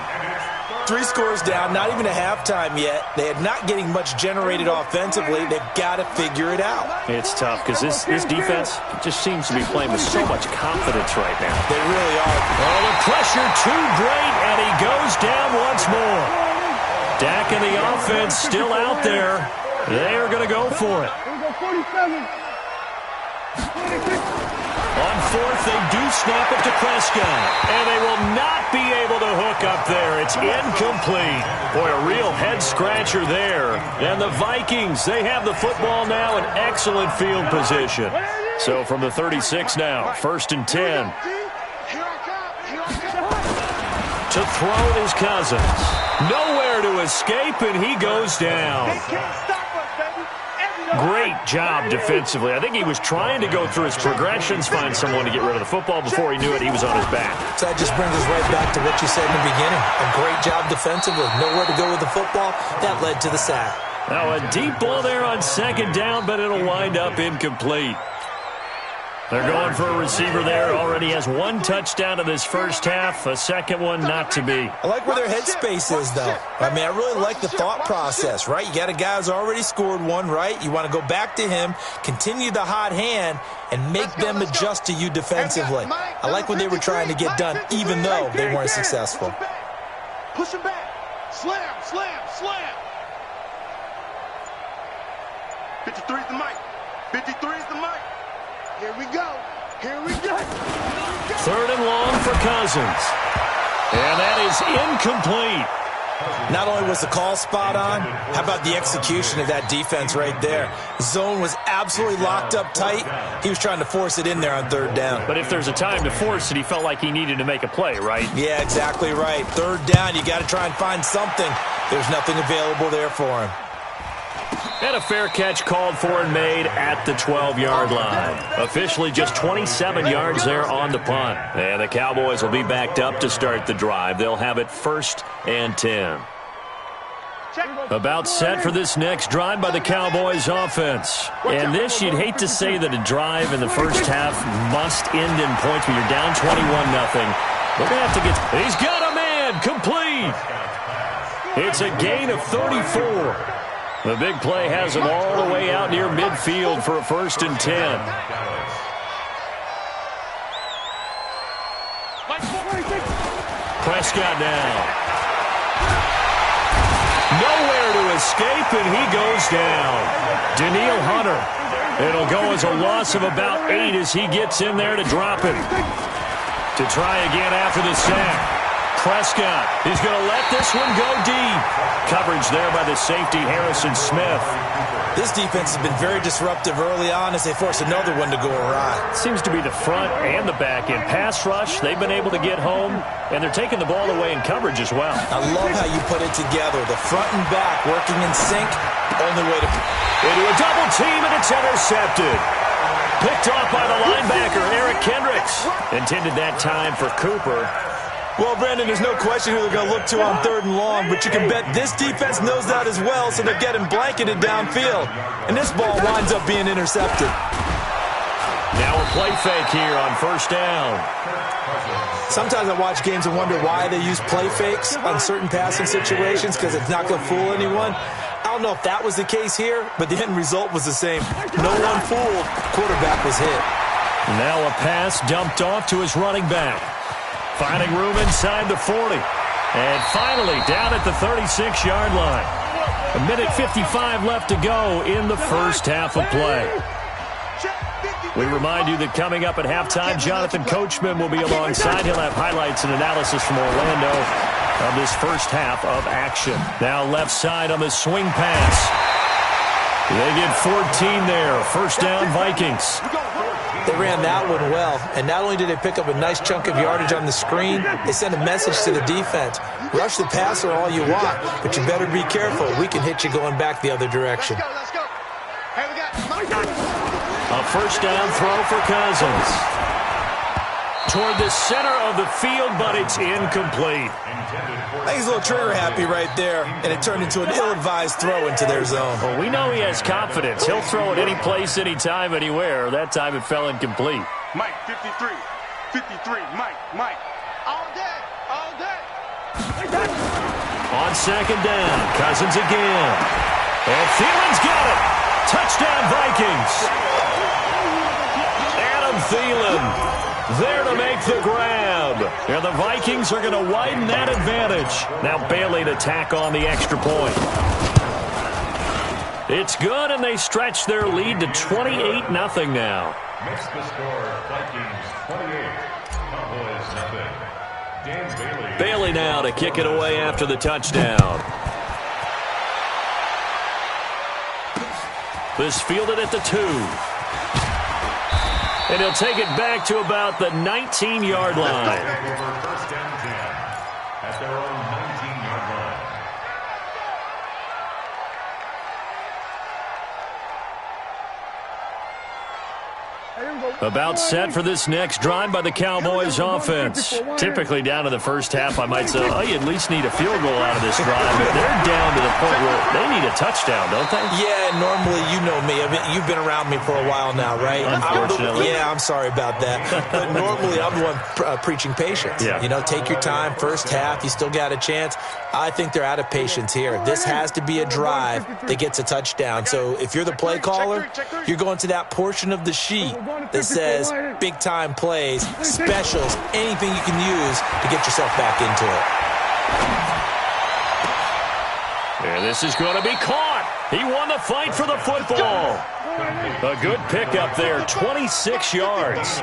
3 scores down, not even a halftime yet. They are not getting much generated offensively. They've got to figure it out. It's tough because this defense just seems to be playing with so much confidence right now. They really are. Oh, the pressure too great, and he goes down once more. Dak and the offense still out there. They are going to go for it. On 4th, they do snap it to Prescott, and they will not be able to hook up there. It's incomplete. Boy, a real head-scratcher there. And the Vikings, they have the football now in excellent field position. So from the 36 now, 1st and 10. To throw is Cousins. Nowhere to escape, and he goes down. Great job defensively. I think he was trying to go through his progressions, find someone to get rid of the football. Before he knew it, he was on his back. So that just brings us right back to what you said in the beginning. A great job defensively. Nowhere to go with the football. That led to the sack. Now a deep ball there on second down, but it'll wind up incomplete. They're going for a receiver there. Already has 1 touchdown in this first half. A second one not to be. I like where their headspace is, though. I mean, I really like the thought process, right? You got a guy who's already scored 1, right? You want to go back to him, continue the hot hand, and make them adjust to you defensively. I like what they were trying to get done, even though they weren't successful. Push him back. Slam, slam, slam. 53 is the mic. 53 is the mic. Here we go. Here we go. 3rd and long for Cousins. And that is incomplete. Not only was the call spot on, how about the execution of that defense right there? Zone was absolutely locked up tight. He was trying to force it in there on 3rd down. But if there's a time to force it, he felt like he needed to make a play, right? Yeah, exactly right. 3rd down, you got to try and find something. There's nothing available there for him. And a fair catch called for and made at the 12-yard line. Officially just 27 yards there on the punt. And the Cowboys will be backed up to start the drive. They'll have it 1st and 10. About set for this next drive by the Cowboys offense. And this, you'd hate to say that a drive in the first half must end in points when you're down 21-0. They're going to have to get... He's got a man! Complete! It's a gain of 34. The big play has him all the way out near midfield for a 1st and 10. Prescott now. Nowhere to escape, and he goes down. Danielle Hunter. It'll go as a loss of about 8 as he gets in there to drop it. To try again after the sack. Prescott, he's going to let this one go deep. Coverage there by the safety, Harrison Smith. This defense has been very disruptive early on as they force another one to go awry. Seems to be the front and the back end. Pass rush, they've been able to get home, and they're taking the ball away in coverage as well. I love how you put it together. The front and back working in sync. Only way to... Into a double team, and it's intercepted. Picked off by the linebacker, Eric Kendricks. Intended that time for Cooper. Well, Brandon, there's no question who they're going to look to on 3rd and long, but you can bet this defense knows that as well, so they're getting blanketed downfield. And this ball winds up being intercepted. Now a play fake here on 1st down. Sometimes I watch games and wonder why they use play fakes on certain passing situations, because it's not going to fool anyone. I don't know if that was the case here, but the end result was the same. No one fooled. Quarterback was hit. Now a pass dumped off to his running back. Finding room inside the 40. And finally down at the 36-yard line. 1:55 left to go in the first half of play. We remind you that coming up at halftime, Jonathan Coachman will be alongside. He'll have highlights and analysis from Orlando of this first half of action. Now left side on the swing pass. They get 14 there. First down, Vikings. They ran that one well, and not only did they pick up a nice chunk of yardage on the screen, they sent a message to the defense. Rush the passer all you want, but you better be careful. We can hit you going back the other direction. Let's go. Hey, we got A first down throw for Cousins. Toward the center of the field, but it's incomplete. I think he's a little trigger happy right there, and it turned into an ill-advised throw into their zone. Well, we know he has confidence. He'll throw it any place, anytime, anywhere. That time it fell incomplete. Mike, 53. 53. Mike. All day. On second down, Cousins again. And Thielen's got it. Touchdown, Vikings. Adam Thielen there to make the grab. And the Vikings are going to widen that advantage. Now Bailey to tack on the extra point. It's good, and they stretch their lead to 28-0 now. Makes the score Vikings 28, Cowboys nothing. Dan Bailey now to kick it away after the touchdown. This fielded at the 2. And he'll take it back to about the 19-yard line. First down 10 at their own 19-yard line. About set for this next drive by the Cowboys offense. Typically down to the first half, I might say, oh, you at least need a field goal out of this drive. But they're down to the point where they need a touchdown, don't they? Yeah, normally you know me. I mean, you've been around me for a while now, right? Unfortunately. I'm sorry about that. But normally I'm the one preaching patience. Yeah. You know, take your time. First half, you still got a chance. I think they're out of patience here. This has to be a drive that gets a touchdown. So if you're the play caller, you're going to that portion of the sheet that says big-time plays, specials, anything you can use to get yourself back into it. And this is going to be caught. He won the fight for the football. A good pickup there, 26 yards.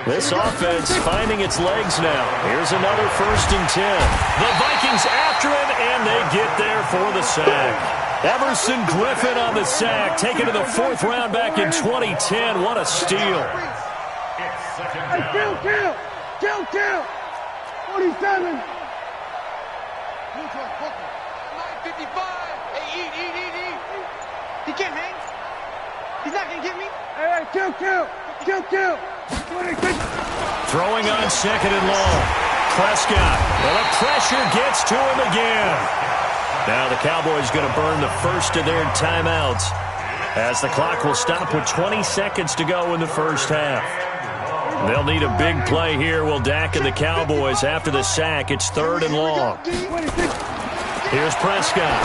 This offense finding its legs now. Here's another 1st and 10. The Vikings after him, and they get there for the sack. Everson Griffin on the sack, taken to the 4th round back in 2010. What a steal. It's second Hey, down. kill. 47. 55. Hey, eat. He can't hang. He's not going to get me. Hey, kill. 26. Throwing on 2nd and long. Prescott. Well, the pressure gets to him again. Now the Cowboys going to burn the first of their timeouts as the clock will stop with 20 seconds to go in the first half. They'll need a big play here, will Dak and the Cowboys after the sack. It's 3rd and long. Here's Prescott.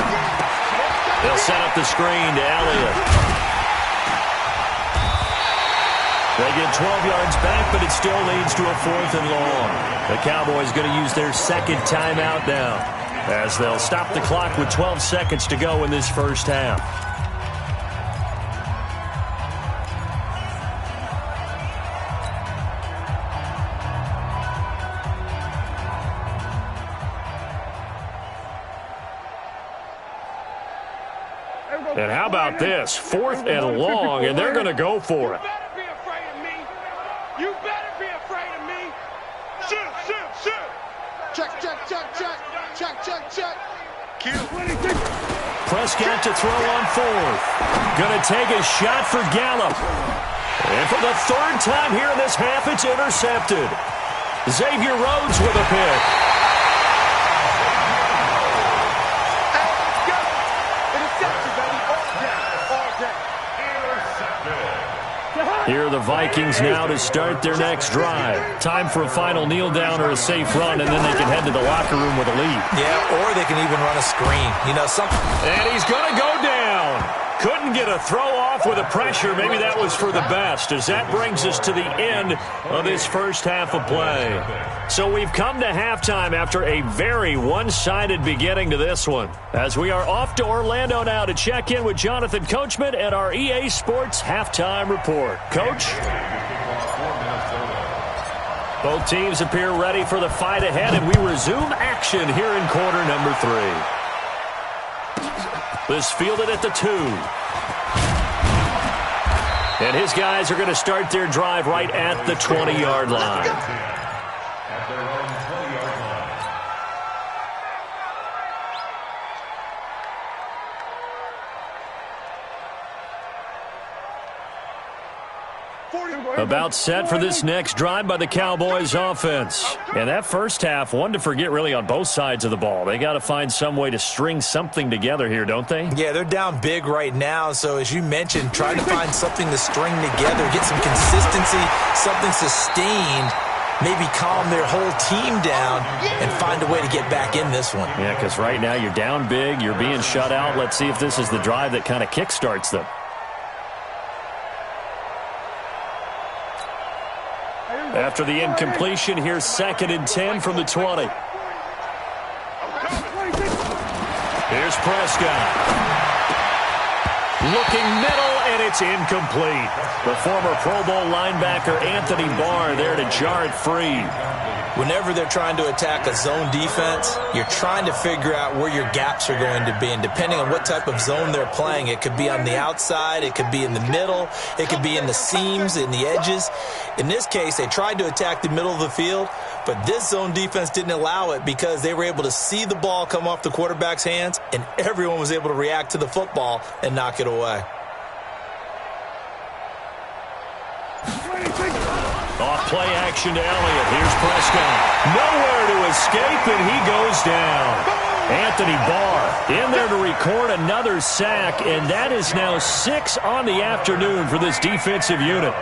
They'll set up the screen to Elliott. They get 12 yards back, but it still leads to a 4th and long. The Cowboys going to use their 2nd timeout now, as they'll stop the clock with 12 seconds to go in this first half. And how about this? 4th and long, and they're going to go for it. You better be afraid of me. You better be afraid of me. Shoot. Check. Kill. Prescott to throw on 4th. Going to take a shot for Gallup. And for the third time here in this half, it's intercepted. Xavier Rhodes with a pick. Here are the Vikings now to start their next drive. Time for a final kneel down or a safe run, and then they can head to the locker room with a lead. Yeah, or they can even run a screen. You know, something. And he's going to go down. Couldn't get a throw off with the pressure. Maybe that was for the best, as that brings us to the end of this first half of play. So we've come to halftime after a very one-sided beginning to this one, as we are off to Orlando now to check in with Jonathan Coachman at our EA Sports Halftime Report. Coach? Both teams appear ready for the fight ahead, and we resume action here in quarter number 3. This fielded at the 2. And his guys are going to start their drive right at the 20-yard line. At their own 20-yard line. About set for this next drive by the Cowboys offense. And that first half, one to forget really on both sides of the ball. They got to find some way to string something together here, don't they? Yeah, they're down big right now. So as you mentioned, trying to find something to string together, get some consistency, something sustained, maybe calm their whole team down and find a way to get back in this one. Yeah, because right now you're down big, you're being shut out. Let's see if this is the drive that kind of kickstarts them. After the incompletion, here's 2nd and 10 from the 20. Here's Prescott. Looking middle, and it's incomplete. The former Pro Bowl linebacker Anthony Barr there to jar it free. Whenever they're trying to attack a zone defense, you're trying to figure out where your gaps are going to be. And depending on what type of zone they're playing, it could be on the outside, it could be in the middle, it could be in the seams, in the edges. In this case, they tried to attack the middle of the field, but this zone defense didn't allow it because they were able to see the ball come off the quarterback's hands, and everyone was able to react to the football and knock it away. Off play action to Elliott. Here's Prescott. Nowhere to escape, and he goes down. Anthony Barr in there to record another sack, and that is now 6 on the afternoon for this defensive unit.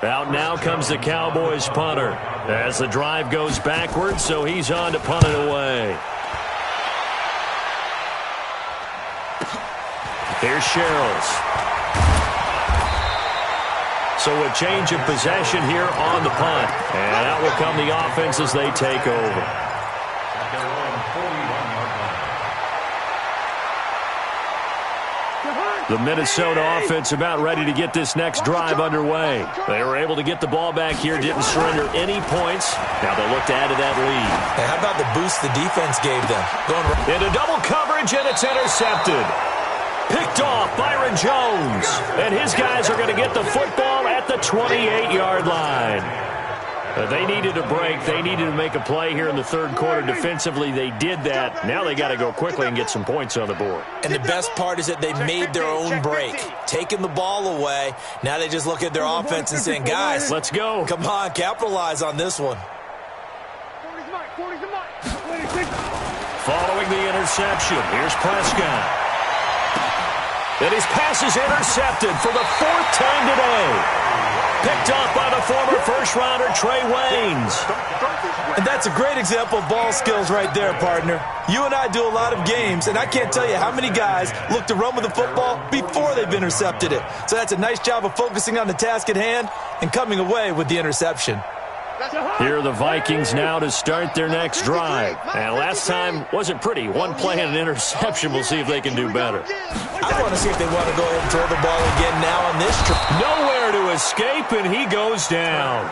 Out now comes the Cowboys punter as the drive goes backwards, so he's on to punt it away. Here's Sherrills. So a change of possession here on the punt. And out will come the offense as they take over. The Minnesota offense about ready to get this next drive underway. They were able to get the ball back here, didn't surrender any points. Now they'll look to add to that lead. Hey, how about the boost the defense gave them? Into double coverage, and it's intercepted. Picked off Byron Jones. And his guys are going to get the football at the 28-yard line. They needed a break. They needed to make a play here in the third quarter defensively. They did that. Now they got to go quickly and get some points on the board. And the best part is that they made their own break, taking the ball away. Now they just look at their offense and saying, guys, let's go. Come on, capitalize on this one. Following the interception, here's Prescott. And his pass is intercepted for the 4th time today. Picked off by the former first-rounder Trey Waynes. And that's a great example of ball skills right there, partner. You and I do a lot of games, and I can't tell you how many guys look to run with the football before they've intercepted it. So that's a nice job of focusing on the task at hand and coming away with the interception. Here are the Vikings now to start their next drive. And last time wasn't pretty. One play and an interception. We'll see if they can do better. I want to see if they want to go ahead and throw the ball again now on this trip. Nowhere to escape, and he goes down.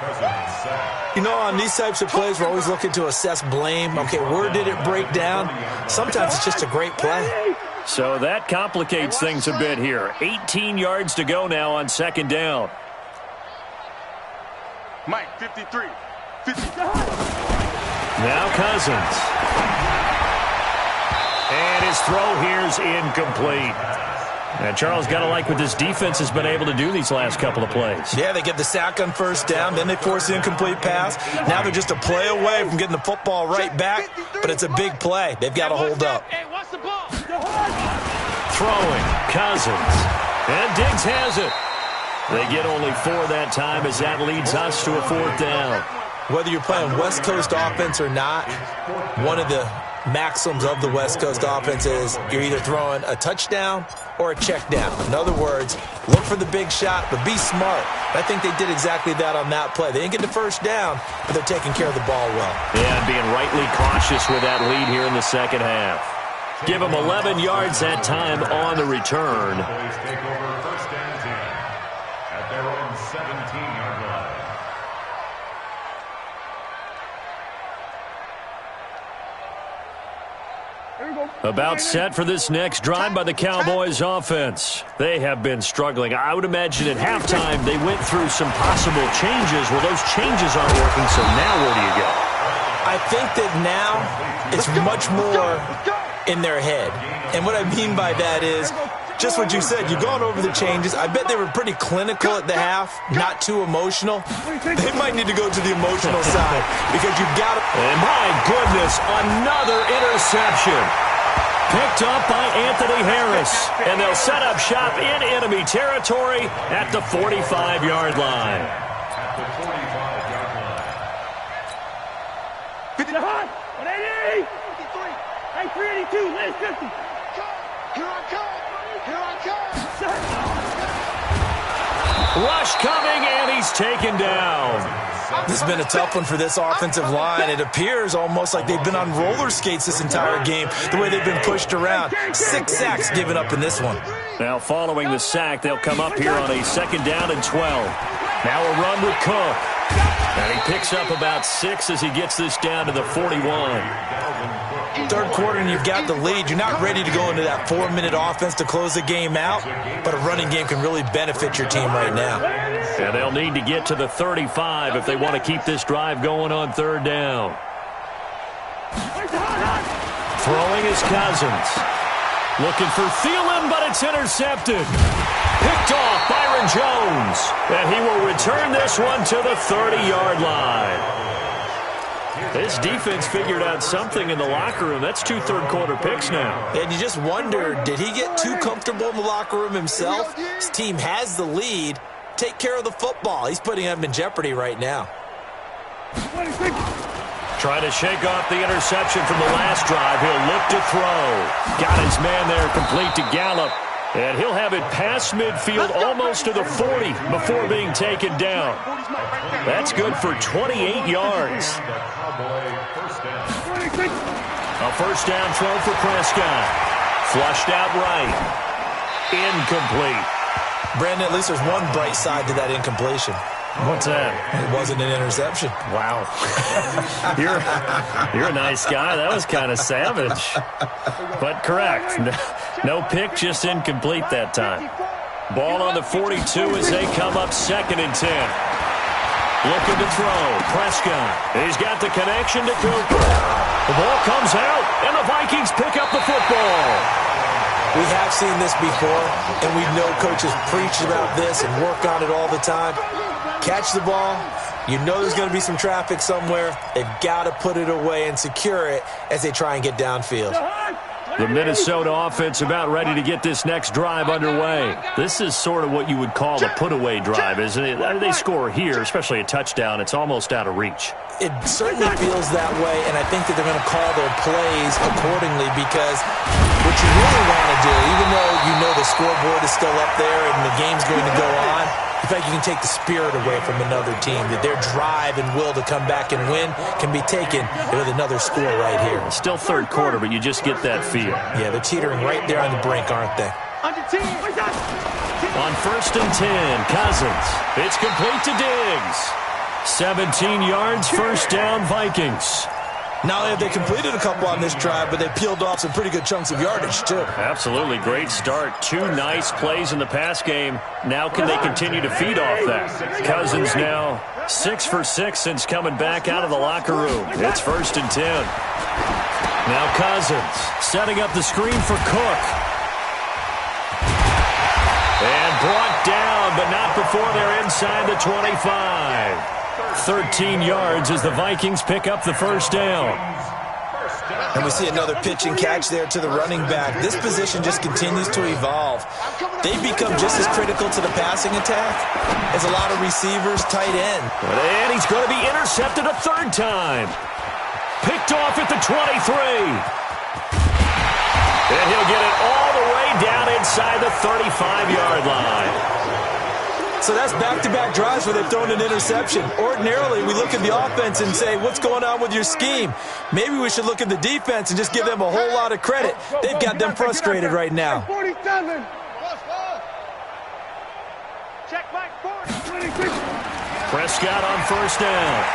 You know, on these types of plays, we're always looking to assess blame. Okay, where did it break down? Sometimes it's just a great play. So that complicates things a bit here. 18 yards to go now on 2nd down. Mike, 53. 50. Now Cousins. And his throw here's incomplete. And Charles, got to like what this defense has been able to do these last couple of plays. Yeah, they get the sack on first down, then they force the incomplete pass. Now they're just a play away from getting the football right back, but it's a big play. They've got to hold up. Throwing, Cousins. And Diggs has it. They get only 4 that time as that leads us to a 4th down. Whether you're playing West Coast offense or not, one of the maxims of the West Coast offense is you're either throwing a touchdown or a check down. In other words, look for the big shot, but be smart. I think they did exactly that on that play. They didn't get the first down, but they're taking care of the ball well. Yeah, and being rightly cautious with that lead here in the second half. Give them 11 yards that time on the return. Take over first and 10 at their own 17-yard line. About set for this next drive by the Cowboys offense. They have been struggling. I would imagine at halftime they went through some possible changes. Well, those changes aren't working, so now where do you go? I think that now it's much more in their head. And what I mean by that is just what you said. You've gone over the changes. I bet they were pretty clinical at the half, not too emotional. They might need to go to the emotional side because you've got to. And my goodness, another interception. Picked up by Anthony Harris. And they'll set up shop in enemy territory at the 45-yard line. At the 45-yard line. 180! hey, 382, last 50. Here I come! Here I come! Rush coming, and he's taken down. This has been a tough one for this offensive line. It appears almost like they've been on roller skates this entire game, the way they've been pushed around. 6 sacks given up in this one. Now following the sack, they'll come up here on a 2nd down and 12. Now a run with Cook. And he picks up about 6 as he gets this down to the 41. Third quarter and you've got the lead. You're not ready to go into that 4-minute offense to close the game out, but a running game can really benefit your team right now. And they'll need to get to the 35 if they want to keep this drive going on 3rd down. Throwing is Cousins. Looking for Thielen, but it's intercepted. Picked off Byron Jones. And he will return this one to the 30-yard line. This defense figured out something in the locker room. That's 2 third-quarter picks now. And you just wonder, did he get too comfortable in the locker room himself? His team has the lead. Take care of the football. He's putting them in jeopardy right now. Try to shake off the interception from the last drive. He'll look to throw. Got his man there complete to Gallup. And he'll have it past midfield almost to the 40 before being taken down. That's good for 28 yards. A first down throw for Prescott. Flushed out right. Incomplete. Brandon, at least there's one bright side to that incompletion. What's that? It wasn't an interception. Wow. You're a nice guy. That was kind of savage. But correct. No pick, just incomplete that time. Ball on the 42 as they come up 2nd and 10. Looking to throw. Prescott. He's got the connection to Cooper. The ball comes out, and the Vikings pick up the football. We have seen this before, and we know coaches preach about this and work on it all the time. Catch the ball. You know there's going to be some traffic somewhere. They've got to put it away and secure it as they try and get downfield. The Minnesota offense about ready to get this next drive underway. This is sort of what you would call a put-away drive, isn't it? They score here, especially a touchdown. It's almost out of reach. It certainly feels that way, and I think that they're going to call their plays accordingly because what you really want to do, even though you know the scoreboard is still up there and the game's going to go on, in fact, you can take the spirit away from another team, that their drive and will to come back and win can be taken with another score right here. Still 3rd quarter, but you just get that feel. Yeah, they're teetering right there on the brink, aren't they? On 1st and 10, Cousins. It's complete to Diggs. 17 yards, first down, Vikings. Not only have they completed a couple on this drive, but they peeled off some pretty good chunks of yardage, too. Absolutely. Great start. 2 nice plays in the pass game. Now can they continue to feed off that? Cousins now 6 for 6 since coming back out of the locker room. It's 1st and 10. Now Cousins setting up the screen for Cook. And brought down, but not before they're inside the 25. 13 yards as the Vikings pick up the first down. And we see another pitch and catch there to the running back. This position just continues to evolve. They become just as critical to the passing attack as a lot of receivers, tight end. And he's going to be intercepted a third time. Picked off at the 23. And he'll get it all the way down inside the 35-yard line. So that's back-to-back drives where they've thrown an interception. Ordinarily, we look at the offense and say, what's going on with your scheme? Maybe we should look at the defense and just give them a whole lot of credit. They've got them frustrated right now. 47. Check back 40. Prescott on first down.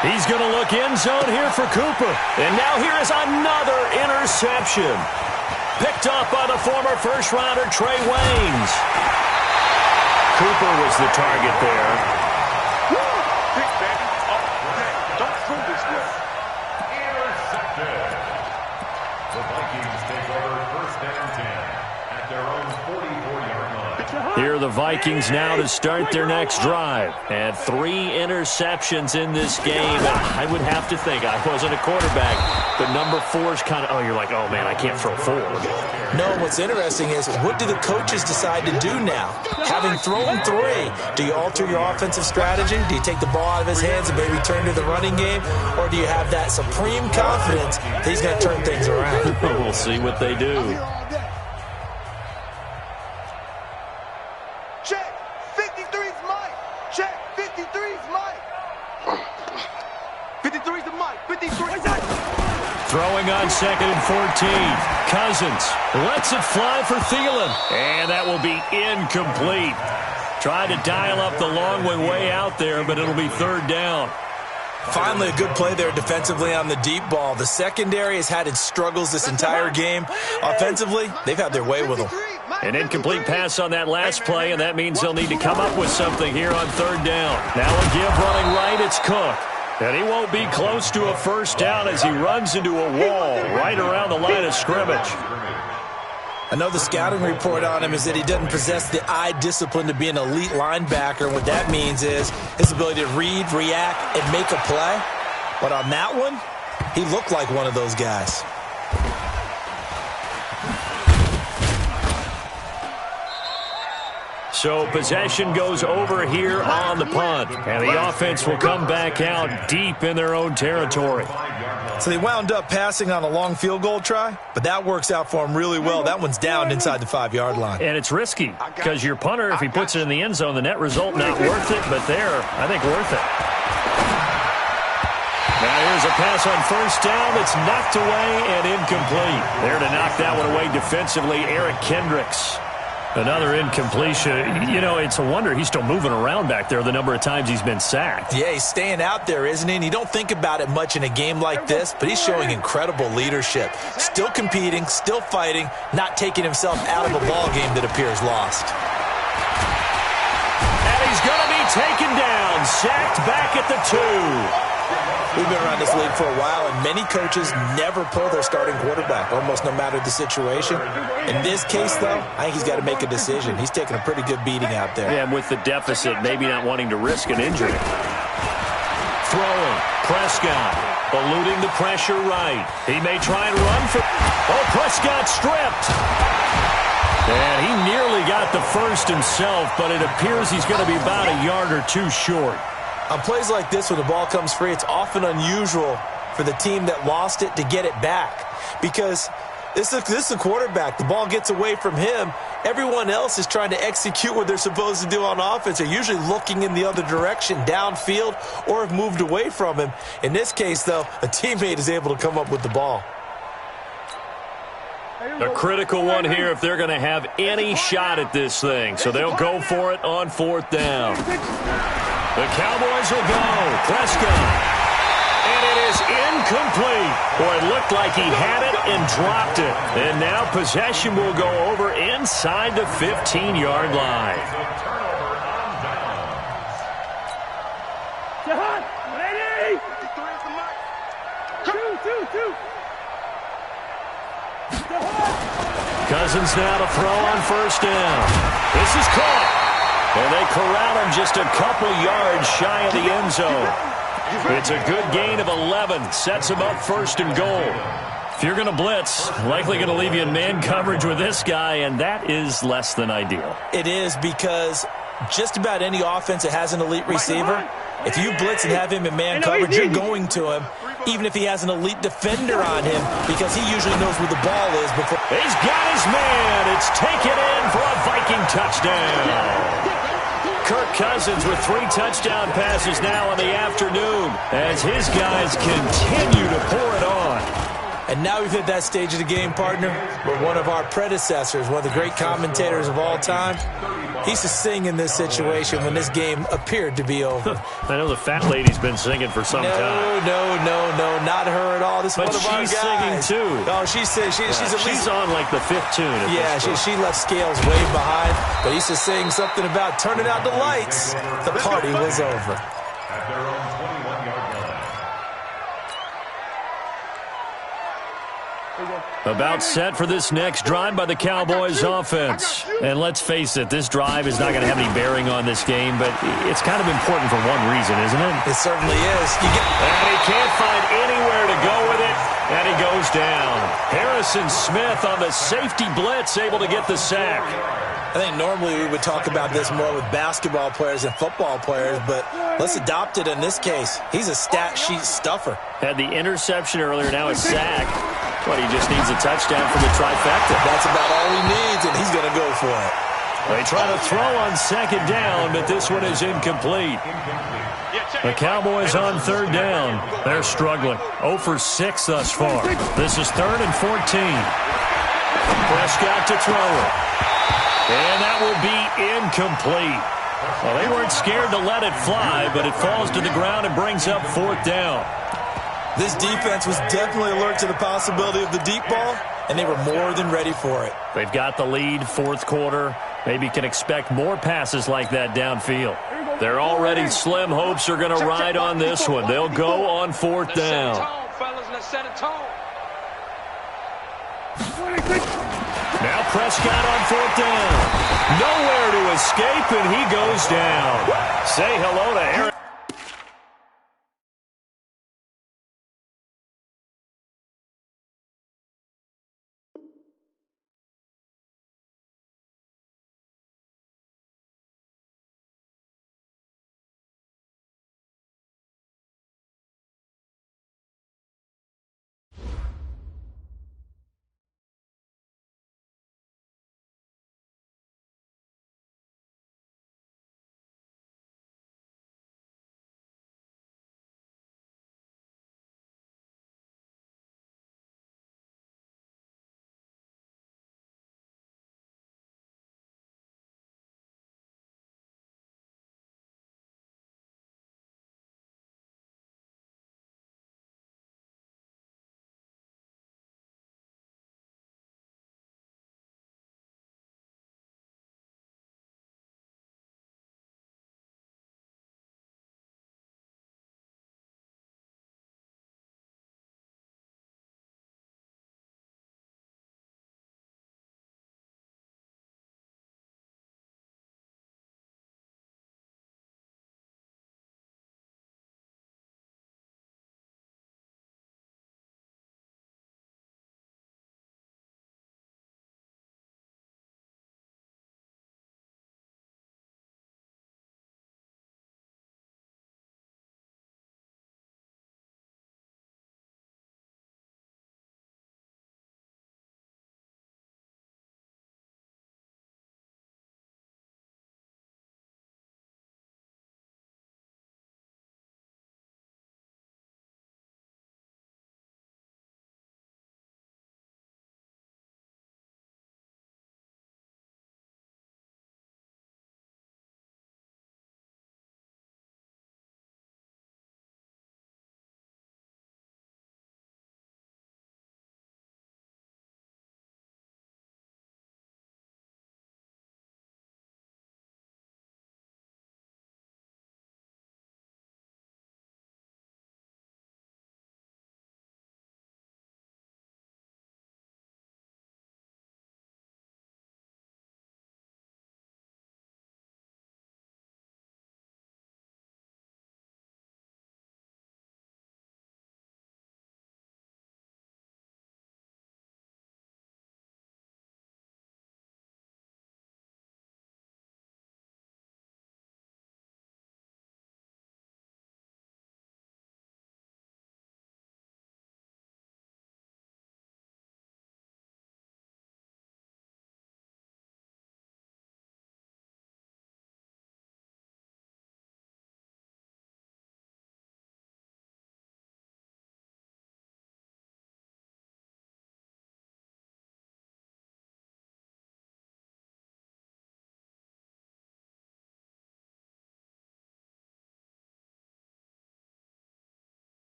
He's going to look end zone here for Cooper. And now here is another interception. Picked off by the former first-rounder Trey Waynes. Cooper was the target there. Pick, baby. Oh, don't throw this way. Intercepted. The Vikings take over first and 10 at their own 44-yard line. Here are the Vikings now to start their next drive. And 3 interceptions in this game. And I would have to think, I wasn't a quarterback, but number 4 is kind of, oh, you're like, oh, man, I can't throw 4. No, what's interesting is, what do the coaches decide to do now? Having thrown 3, do you alter your offensive strategy? Do you take the ball out of his hands and maybe turn to the running game? Or do you have that supreme confidence that he's going to turn things around? We'll see what they do. Check. 53's Mike. Check. 53's Mike. 53's the Mike. 53's Throwing on 2nd and 14. Cousins lets it fly for Thielen. And that will be incomplete. Tried to dial up the long one way out there, but it'll be 3rd down. Finally, a good play there defensively on the deep ball. The secondary has had its struggles this entire game. Offensively, they've had their way with them. An incomplete pass on that last play, and that means they'll need to come up with something here on 3rd down. Now a give running right, it's Cook. And he won't be close to a first down as he runs into a wall right around the line of scrimmage. I know the scouting report on him is that he doesn't possess the eye discipline to be an elite linebacker. What that means is his ability to read, react, and make a play. But on that one, he looked like one of those guys. So possession goes over here on the punt. And the offense will come back out deep in their own territory. So they wound up passing on a long field goal try, but that works out for them really well. That one's down inside the 5-yard line. And it's risky because your punter, if he puts it in the end zone, the net result not worth it, but there, I think worth it. Now here's a pass on first down that's knocked away and incomplete. There to knock that one away defensively, Eric Kendricks. Another incompletion. You know, it's a wonder he's still moving around back there the number of times he's been sacked. Yeah, he's staying out there, isn't he? And you don't think about it much in a game like this, but he's showing incredible leadership. Still competing, still fighting, not taking himself out of a ball game that appears lost. And he's going to be taken down, sacked back at the 2. We've been around this league for a while, and many coaches never pull their starting quarterback, almost no matter the situation. In this case, though, I think he's got to make a decision. He's taking a pretty good beating out there. Yeah, and with the deficit, maybe not wanting to risk an injury. Throwing, Prescott, eluding the pressure right. He may try and run for... Oh, Prescott stripped. And he nearly got the first himself, but it appears he's going to be about a yard or 2 short. On plays like this, when the ball comes free, it's often unusual for the team that lost it to get it back. Because this is a quarterback. The ball gets away from him. Everyone else is trying to execute what they're supposed to do on offense. They're usually looking in the other direction, downfield, or have moved away from him. In this case, though, a teammate is able to come up with the ball. A critical one here if they're going to have any shot at this thing. So they'll go for it on 4th down. The Cowboys will go. Prescott. And it is incomplete. Boy, it looked like he had it and dropped it. And now possession will go over inside the 15-yard line. Ready? Cousins now to throw on first down. This is caught. And they corral him just a couple yards shy of the end zone. It's a good gain of 11. Sets him up first and goal. If you're going to blitz, likely going to leave you in man coverage with this guy, and that is less than ideal. It is, because just about any offense that has an elite receiver, if you blitz and have him in man coverage, you're going to him, even if he has an elite defender on him, because he usually knows where the ball is before. He's got his man. It's taken in for a Viking touchdown. Kirk Cousins with 3 touchdown passes now in the afternoon as his guys continue to pour it on. And now we've hit that stage of the game, partner, where one of our predecessors, one of the great commentators of all time, he used to sing in this situation when this game appeared to be over. I know the fat lady's been singing for some time. No, not her at all. This is one of our guys. But she's singing too. Oh, she's at least... She's on like the 5th tune. Yeah, she left Scales way behind, but he used to sing something about turning out the lights. The party was over. At their own 21-yard line. About set for this next drive by the Cowboys offense. And let's face it, this drive is not going to have any bearing on this game, but it's kind of important for one reason, isn't it? It certainly is. And he can't find anywhere to go with it, and he goes down. Harrison Smith on the safety blitz, able to get the sack. I think normally we would talk about this more with basketball players and football players, but let's adopt it in this case. He's a stat sheet stuffer. Had the interception earlier, now a sack. But he just needs a touchdown for the trifecta. That's about all he needs, and he's going to go for it. They try to throw on second down, but this one is incomplete. The Cowboys on third down. They're struggling. 0 for 6 thus far. This is 3rd and 14. Prescott to throw it. And that will be incomplete. Well, they weren't scared to let it fly, but it falls to the ground and brings up 4th down. This defense was definitely alert to the possibility of the deep ball, and they were more than ready for it. They've got the lead, 4th quarter. Maybe can expect more passes like that downfield. Their already slim hopes are going to ride on this one. They'll go on 4th down. Now Prescott on 4th down. Nowhere to escape, and he goes down. Say hello to Aaron.